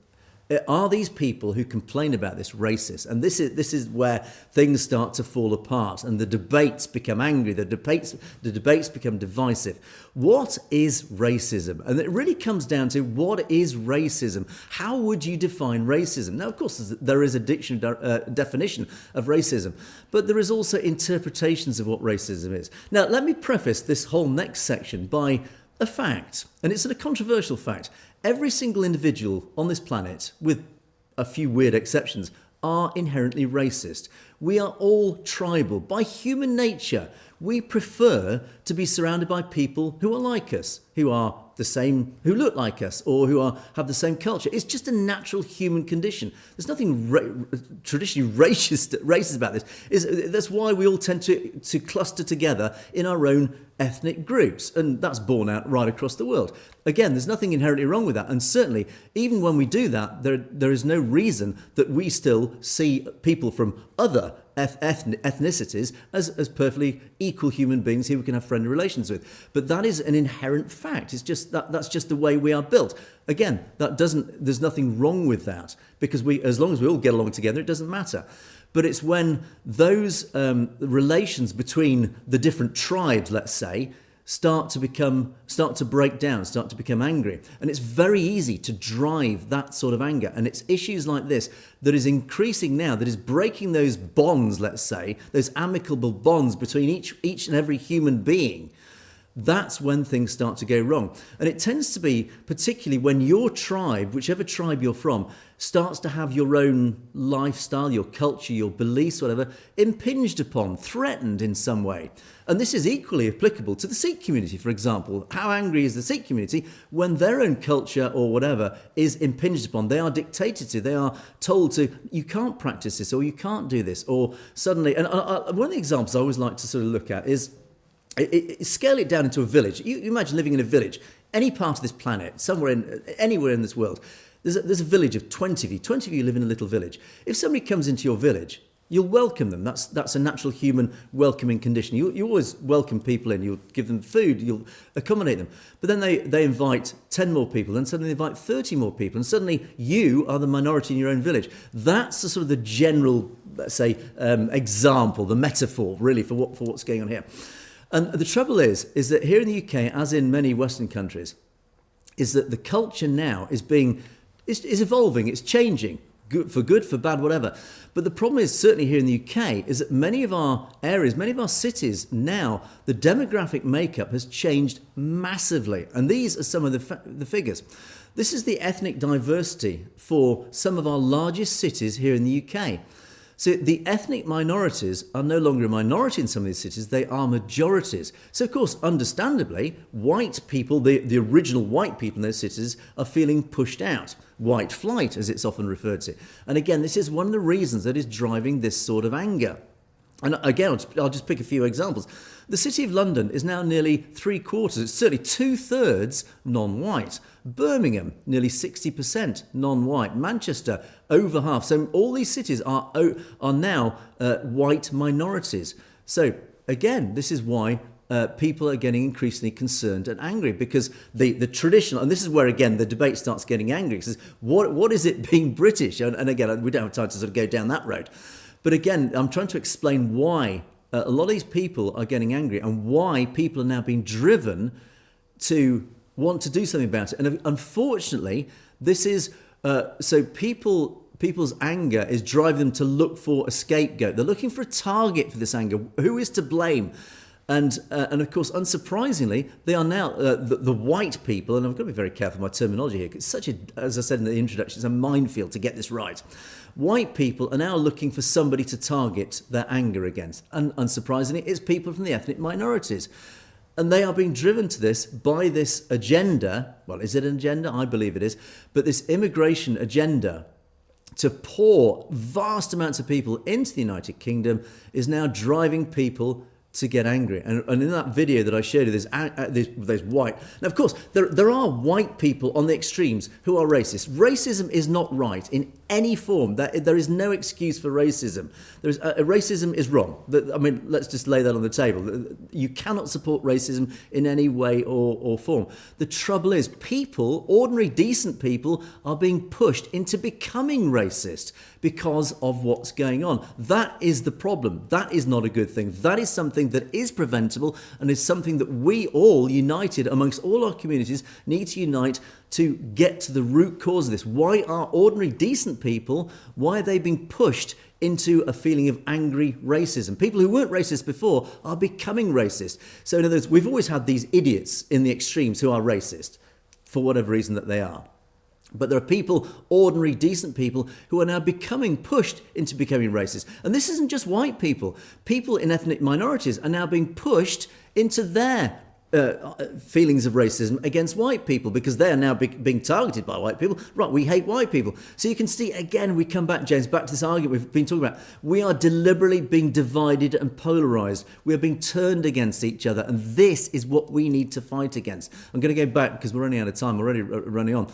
Speaker 1: Are these people who complain about this racist? And this is where things start to fall apart and the debates become angry, the debates become divisive. What is racism? And it really comes down to, what is racism? How would you define racism? Now, of course, there is a dictionary definition of racism, but there is also interpretations of what racism is. Now, let me preface this whole next section by a fact, and it's a controversial fact. Every single individual on this planet, with a few weird exceptions, are inherently racist. We are all tribal. By human nature, we prefer to be surrounded by people who are like us, who are the same, who look like us, or who have the same culture. It's just a natural human condition. There's nothing traditionally racist about this. That's why we all tend to cluster together in our own ethnic groups, and that's borne out right across the world. Again, there's nothing inherently wrong with that, and certainly, even when we do that, there is no reason that we still see people from other ethnicities as perfectly equal human beings who we can have friendly relations with. But that is an inherent fact. It's just that's just the way we are built. Again, there's nothing wrong with that, because as long as we all get along together, it doesn't matter. But it's when those relations between the different tribes, let's say, start to break down, start to become angry. And it's very easy to drive that sort of anger. And it's issues like this that is increasing now, that is breaking those bonds, let's say, those amicable bonds between each and every human being. That's when things start to go wrong. And it tends to be particularly when your tribe, whichever tribe you're from, starts to have your own lifestyle, your culture, your beliefs, whatever, impinged upon, threatened in some way. And this is equally applicable to the Sikh community, for example. How angry is the Sikh community when their own culture or whatever is impinged upon? They are dictated to, they are told to, you can't practice this, or you can't do this, or suddenly, and one of the examples I always like to sort of look at is, scale it down into a village. You imagine living in a village, any part of this planet, anywhere in this world. There's a village of 20 of you. 20 of you live in a little village. If somebody comes into your village, you'll welcome them. That's a natural human welcoming condition. You always welcome people in. You'll give them food. You'll accommodate them. But then they invite 10 more people. Then suddenly they invite 30 more people. And suddenly you are the minority in your own village. That's the sort of the general, let's say, example, the metaphor, really, for what's going on here. And the trouble is that here in the UK, as in many Western countries, is that the culture now is evolving, it's changing, for good, for bad, whatever. But the problem is, certainly here in the UK, is that many of our areas, many of our cities now, the demographic makeup has changed massively. And these are some of the figures. This is the ethnic diversity for some of our largest cities here in the UK. So the ethnic minorities are no longer a minority in some of these cities, they are majorities. So of course, understandably, white people, the original white people in those cities, are feeling pushed out. White flight, as it's often referred to. And again, this is one of the reasons that is driving this sort of anger. And again, I'll just pick a few examples. The City of London is now nearly 3/4, it's certainly 2/3 non-white. Birmingham, nearly 60% non-white. Manchester, over half. So all these cities are now white minorities. So again, this is why people are getting increasingly concerned and angry because the traditional, and this is where again the debate starts getting angry, because what is it being British? And again, we don't have time to sort of go down that road. But again, I'm trying to explain why a lot of these people are getting angry and why people are now being driven to want to do something about it. And unfortunately, this is so people's anger is driving them to look for a scapegoat. They're looking for a target for this anger. Who is to blame? And of course, unsurprisingly, they are now the white people, and I've got to be very careful with my terminology here, because it's as I said in the introduction, it's a minefield to get this right. White people are now looking for somebody to target their anger against. And unsurprisingly, it's people from the ethnic minorities. And they are being driven to this by this agenda. Well, is it an agenda? I believe it is. But this immigration agenda to pour vast amounts of people into the United Kingdom is now driving people to get angry. And in that video that I showed you, there's white. Now, of course, there are white people on the extremes who are racist. Racism is not right in any form. There is no excuse for racism. Racism is wrong. I mean, let's just lay that on the table. You cannot support racism in any way or form. The trouble is people, ordinary decent people, are being pushed into becoming racist because of what's going on. That is the problem. That is not a good thing. That is something that is preventable and is something that we all, united amongst all our communities, need to unite to get to the root cause of this. Why are ordinary decent people, why are they being pushed into a feeling of angry racism? People who weren't racist before are becoming racist. So in other words, we've always had these idiots in the extremes who are racist for whatever reason that they are. But there are people, ordinary, decent people, who are now becoming pushed into becoming racist. And this isn't just white people. People in ethnic minorities are now being pushed into their feelings of racism against white people because they are now being targeted by white people. Right, we hate white people. So you can see, again, we come back, James, back to this argument we've been talking about. We are deliberately being divided and polarised. We are being turned against each other. And this is what we need to fight against. I'm going to go back because we're running out of time. We're already running on.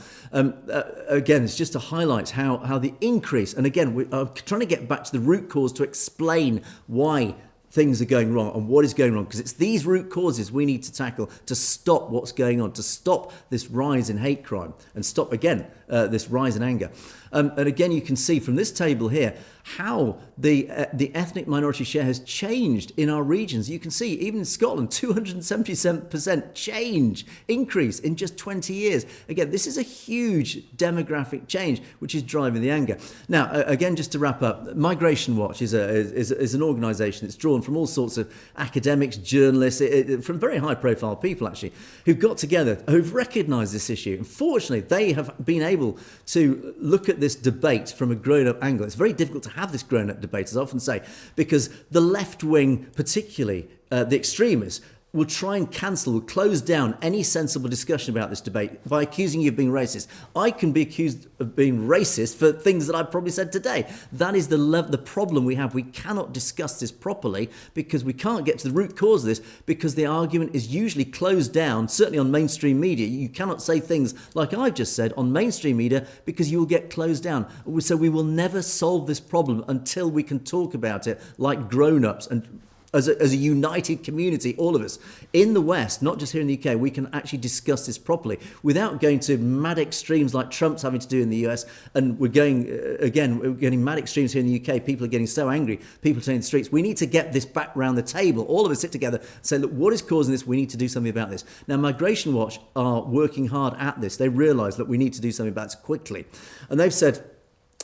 Speaker 1: Again, it's just to highlight how the increase, and again, we are trying to get back to the root cause to explain why things are going wrong and what is going wrong, because it's these root causes we need to tackle to stop what's going on, to stop this rise in hate crime and stop, again, this rise in anger. And again, you can see from this table here how the ethnic minority share has changed in our regions. You can see, even in Scotland, 277% increase in just 20 years. Again, this is a huge demographic change, which is driving the anger. Now, again, just to wrap up, Migration Watch is an organisation that's drawn from all sorts of academics, journalists, from very high-profile people, actually, who've got together, who've recognised this issue. Unfortunately, they have been able to look at this debate from a grown-up angle. It's very difficult to have this grown-up debate, as I often say, because the left wing, particularly the extremists, will try and will close down any sensible discussion about this debate by accusing you of being racist. I can be accused of being racist for things that I've probably said today. That is the problem we have. We cannot discuss this properly because we can't get to the root cause of this, because the argument is usually closed down, certainly on mainstream media. You cannot say things like I've just said on mainstream media because you will get closed down. So we will never solve this problem until we can talk about it like grown-ups and as a united community, all of us in the West, not just here in the UK, we can actually discuss this properly without going to mad extremes like Trump's having to do in the US. And we're getting mad extremes here in the UK. People are getting so angry, people are taking the streets. We need to get this back round the table. All of us sit together and say, look, what is causing this? We need to do something about this. Now, Migration Watch are working hard at this. They realise that we need to do something about this quickly. And they've said,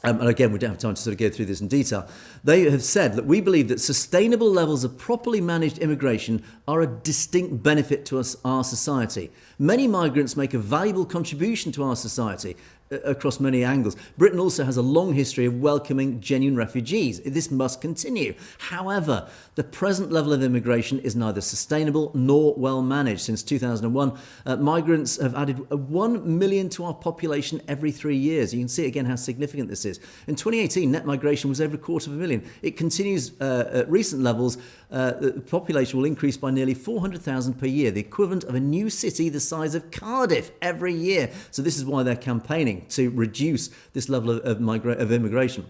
Speaker 1: and again, we don't have time to sort of go through this in detail. They have said that we believe that sustainable levels of properly managed immigration are a distinct benefit to our society. Many migrants make a valuable contribution to our society across many angles. Britain also has a long history of welcoming genuine refugees. This must continue. However, the present level of immigration is neither sustainable nor well managed. Since 2001, migrants have added 1 million to our population every 3 years. You can see again how significant this is. In 2018, net migration was over 250,000. It continues at recent levels. The population will increase by nearly 400,000 per year, the equivalent of a new city the size of Cardiff every year. So this is why they're campaigning to reduce this level of immigration.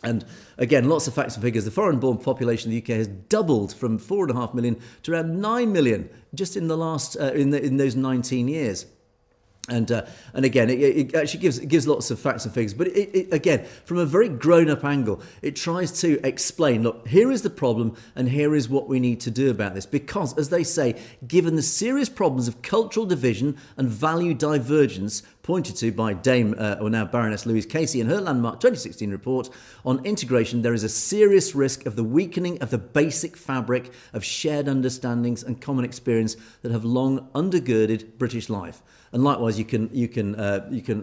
Speaker 1: And again, lots of facts and figures. The foreign-born population of the UK has doubled from 4.5 million to around 9 million just in the last in those 19 years. And again, it actually gives lots of facts and figures. But it again, from a very grown-up angle, it tries to explain, look, here is the problem and here is what we need to do about this. Because, as they say, given the serious problems of cultural division and value divergence pointed to by Dame, or now Baroness Louise Casey in her landmark 2016 report on integration, there is a serious risk of the weakening of the basic fabric of shared understandings and common experience that have long undergirded British life. And likewise, you can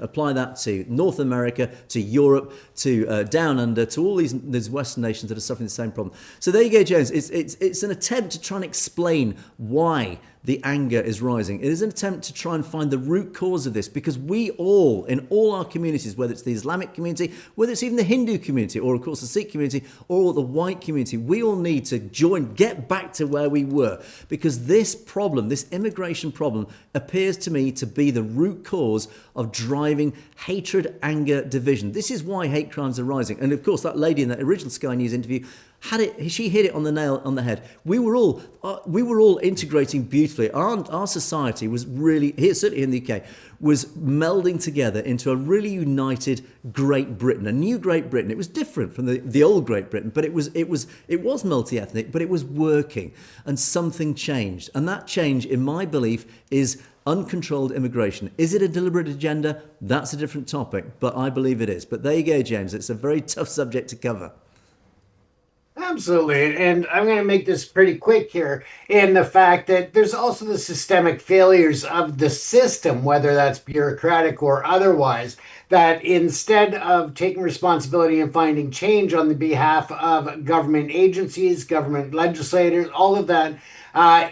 Speaker 1: apply that to North America, to Europe, to Down Under, to all these Western nations that are suffering the same problem. So there you go, James. It's an attempt to try and explain why the anger is rising. It is an attempt to try and find the root cause of this, because we all, in all our communities, whether it's the Islamic community, whether it's even the Hindu community, or of course the Sikh community, or the white community, we all need to get back to where we were, because this problem, this immigration problem, appears to me to be the root cause of driving hatred, anger, division. This is why hate crimes are rising. And of course, that lady in that original Sky News interview she hit it on the nail on the head. We were all integrating beautifully. Our society was really, here, certainly in the UK, was melding together into a really united Great Britain, a new Great Britain. It was different from the old Great Britain, but it was multi-ethnic, but it was working, and something changed. And that change, in my belief, is uncontrolled immigration. Is it a deliberate agenda? That's a different topic, but I believe it is. But there you go, James. It's a very tough subject to cover.
Speaker 2: Absolutely. And I'm going to make this pretty quick here in the fact that there's also the systemic failures of the system, whether that's bureaucratic or otherwise, that instead of taking responsibility and finding change on the behalf of government agencies, government legislators, all of that,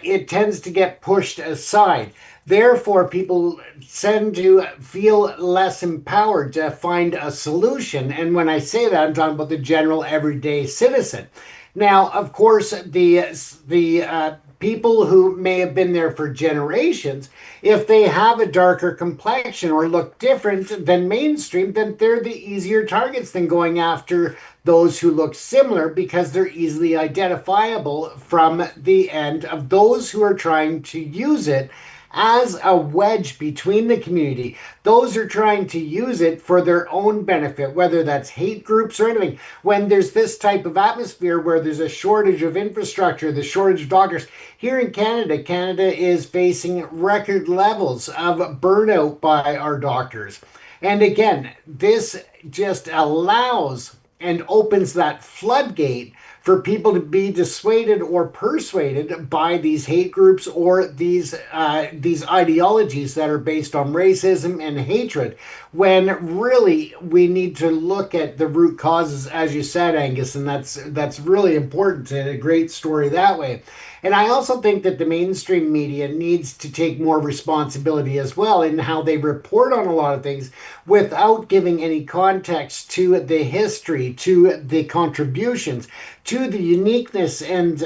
Speaker 2: it tends to get pushed aside. Therefore, people tend to feel less empowered to find a solution. And when I say that, I'm talking about the general everyday citizen. Now, of course, the people who may have been there for generations, if they have a darker complexion or look different than mainstream, then they're the easier targets than going after those who look similar, because they're easily identifiable from the end of those who are trying to use it as a wedge between the community. Those are trying to use it for their own benefit, whether that's hate groups or anything. When there's this type of atmosphere where there's a shortage of infrastructure, the shortage of doctors, here in Canada, Canada is facing record levels of burnout by our doctors. And again, this just allows and opens that floodgate for people to be dissuaded or persuaded by these hate groups or these ideologies that are based on racism and hatred, when really we need to look at the root causes, as you said, Angus, and that's really important, and a great story that way. And I also think that the mainstream media needs to take more responsibility as well in how they report on a lot of things without giving any context to the history, to the contributions, to the uniqueness and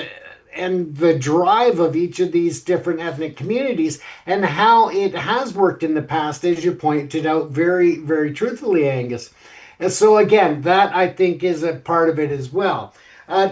Speaker 2: the drive of each of these different ethnic communities, and how it has worked in the past, as you pointed out very, very truthfully, Angus. And so again, that I think is a part of it as well.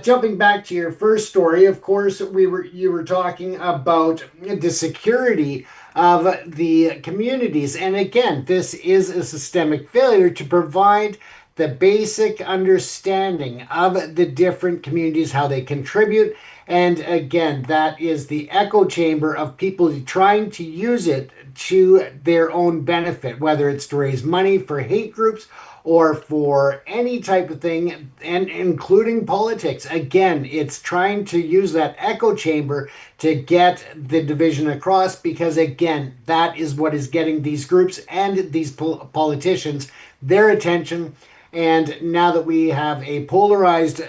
Speaker 2: Jumping back to your first story, of course, you were talking about the security of the communities. And again, this is a systemic failure to provide the basic understanding of the different communities, how they contribute. And again, that is the echo chamber of people trying to use it to their own benefit, whether it's to raise money for hate groups or for any type of thing, and including politics. Again, it's trying to use that echo chamber to get the division across, because again, that is what is getting these groups and these politicians their attention. And now that we have a polarized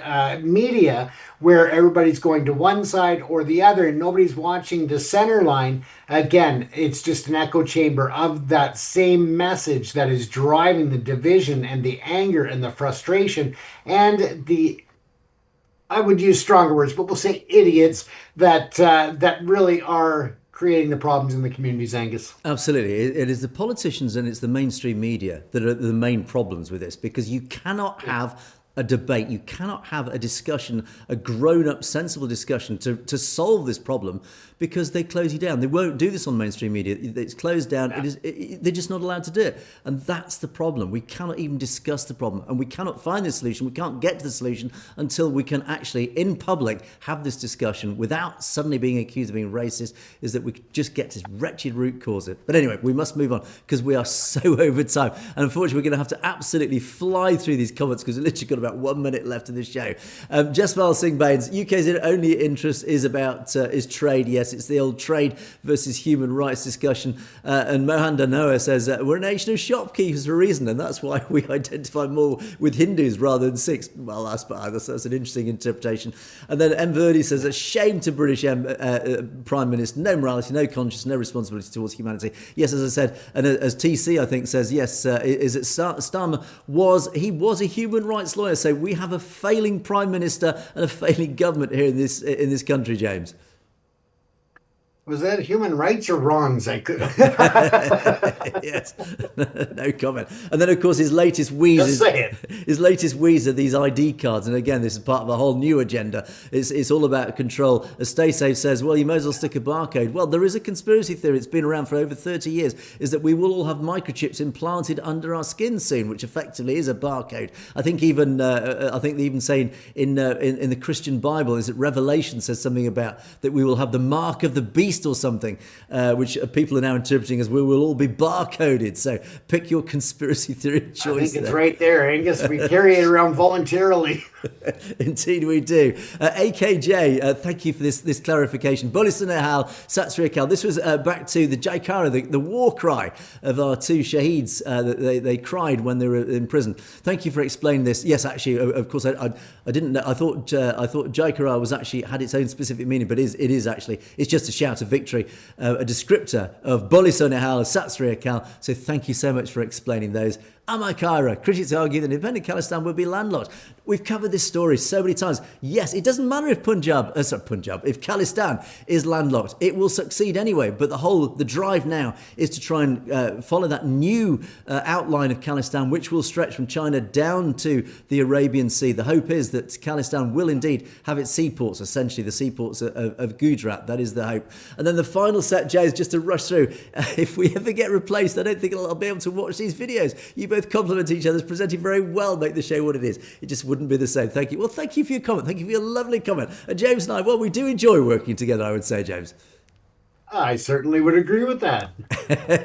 Speaker 2: media where everybody's going to one side or the other and nobody's watching the center line, again, it's just an echo chamber of that same message that is driving the division and the anger and the frustration and the, I would use stronger words, but we'll say idiots that really are creating the problems in the communities, Angus.
Speaker 1: Absolutely. It is the politicians and it's the mainstream media that are the main problems with this, because you cannot have a debate. You cannot have a discussion, a grown-up, sensible discussion to solve this problem, because they close you down. They won't do this on mainstream media. It's closed down. They're just not allowed to do it. And that's the problem. We cannot even discuss the problem, and we cannot find the solution. We can't get to the solution until we can actually, in public, have this discussion without suddenly being accused of being racist, is that we just get to wretched root cause it. But anyway, we must move on because we are so over time. And unfortunately, we're going to have to absolutely fly through these comments because we've literally got about 1 minute left of this show. Jasmal Singh Baines, UK's only interest is trade. Yes, it's the old trade versus human rights discussion. And Mohan Danoa says, we're a nation of shopkeepers for a reason, and that's why we identify more with Hindus rather than Sikhs. Well, that's an interesting interpretation. And then M. Verdi says, a shame to British Prime Minister, no morality, no conscience, no responsibility towards humanity. Yes, as I said, and as TC, I think, says, yes, is it Starmer was a human rights lawyer. So we have a failing Prime Minister and a failing government here in this country, James.
Speaker 2: Was that human rights or wrongs? I could.
Speaker 1: Yes, no comment. And then, of course, his latest wheeze are these ID cards. And again, this is part of a whole new agenda. It's all about control. As StaySafe says, well, you might as well stick a barcode. Well, there is a conspiracy theory. It's been around for over 30 years. Is that we will all have microchips implanted under our skin soon, which effectively is a barcode. I think they even say in the Christian Bible is that Revelation says something about that we will have the mark of the beast or something, which people are now interpreting as we will all be barcoded. So pick your conspiracy theory of choice.
Speaker 2: I think it's right there, Angus. We carry it around voluntarily.
Speaker 1: Indeed we do. AKJ, thank you for this clarification. Bulisanehal, Satsriyakal. This was back to the Jaikara, the war cry of our two shaheeds that they cried when they were in prison. Thank you for explaining this. Yes, actually, of course, I didn't know. I thought Jaikara was actually had its own specific meaning, but it is actually, it's just a shout of victory, a descriptor of Bulisanehal, Satsriyakal. So thank you so much for explaining those. Amakaira, critics argue that independent Khalistan would be landlocked. We've covered this story so many times. Yes, it doesn't matter if if Khalistan is landlocked, it will succeed anyway. But the drive now is to try and follow that new outline of Khalistan, which will stretch from China down to the Arabian Sea. The hope is that Khalistan will indeed have its seaports, essentially the seaports of Gujarat. That is the hope. And then the final set, Jay, is just to rush through. If we ever get replaced, I don't think I'll be able to watch these videos. You both compliment each other, presenting very well, make the show what it is. It just wouldn't be the same. Thank you. Well, thank you for your comment. Thank you for your lovely comment. And James and I, well, we do enjoy working together, I would say, James.
Speaker 2: I certainly would agree with that.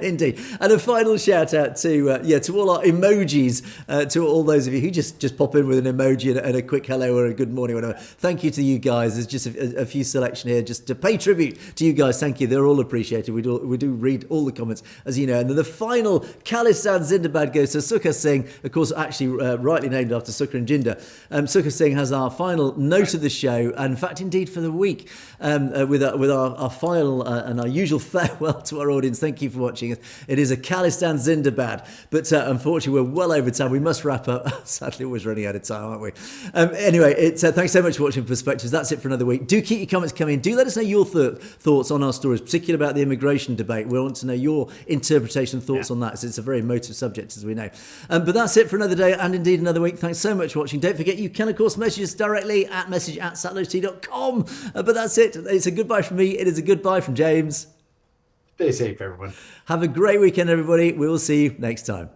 Speaker 1: Indeed. And a final shout out to all our emojis, to all those of you who just pop in with an emoji and a quick hello or a good morning, whatever. Thank you to you guys. There's just a few selection here just to pay tribute to you guys. Thank you. They're all appreciated. We do read all the comments, as you know. And then the final Khalistan Zindabad goes to Sukha Singh, of course, actually rightly named after Sukha and Jinder. Sukha Singh has our final note of the show, and in fact, indeed, for the week, with our final and our usual farewell to our audience. Thank you for watching. It is a Khalistan Zindabad, but unfortunately we're well over time. We must wrap up. Sadly, always running out of time, aren't we? Anyway, thanks so much for watching Perspectives. That's it for another week. Do keep your comments coming. Do let us know your thoughts on our stories, particularly about the immigration debate. We want to know your interpretation and thoughts on that. So it's a very emotive subject, as we know. But that's it for another day and indeed another week. Thanks so much for watching. Don't forget, you can of course message us directly at message@satellite.com. But that's it. It's a goodbye from me. It is a goodbye from James.
Speaker 2: Stay safe, everyone.
Speaker 1: Have a great weekend, everybody. We will see you next time.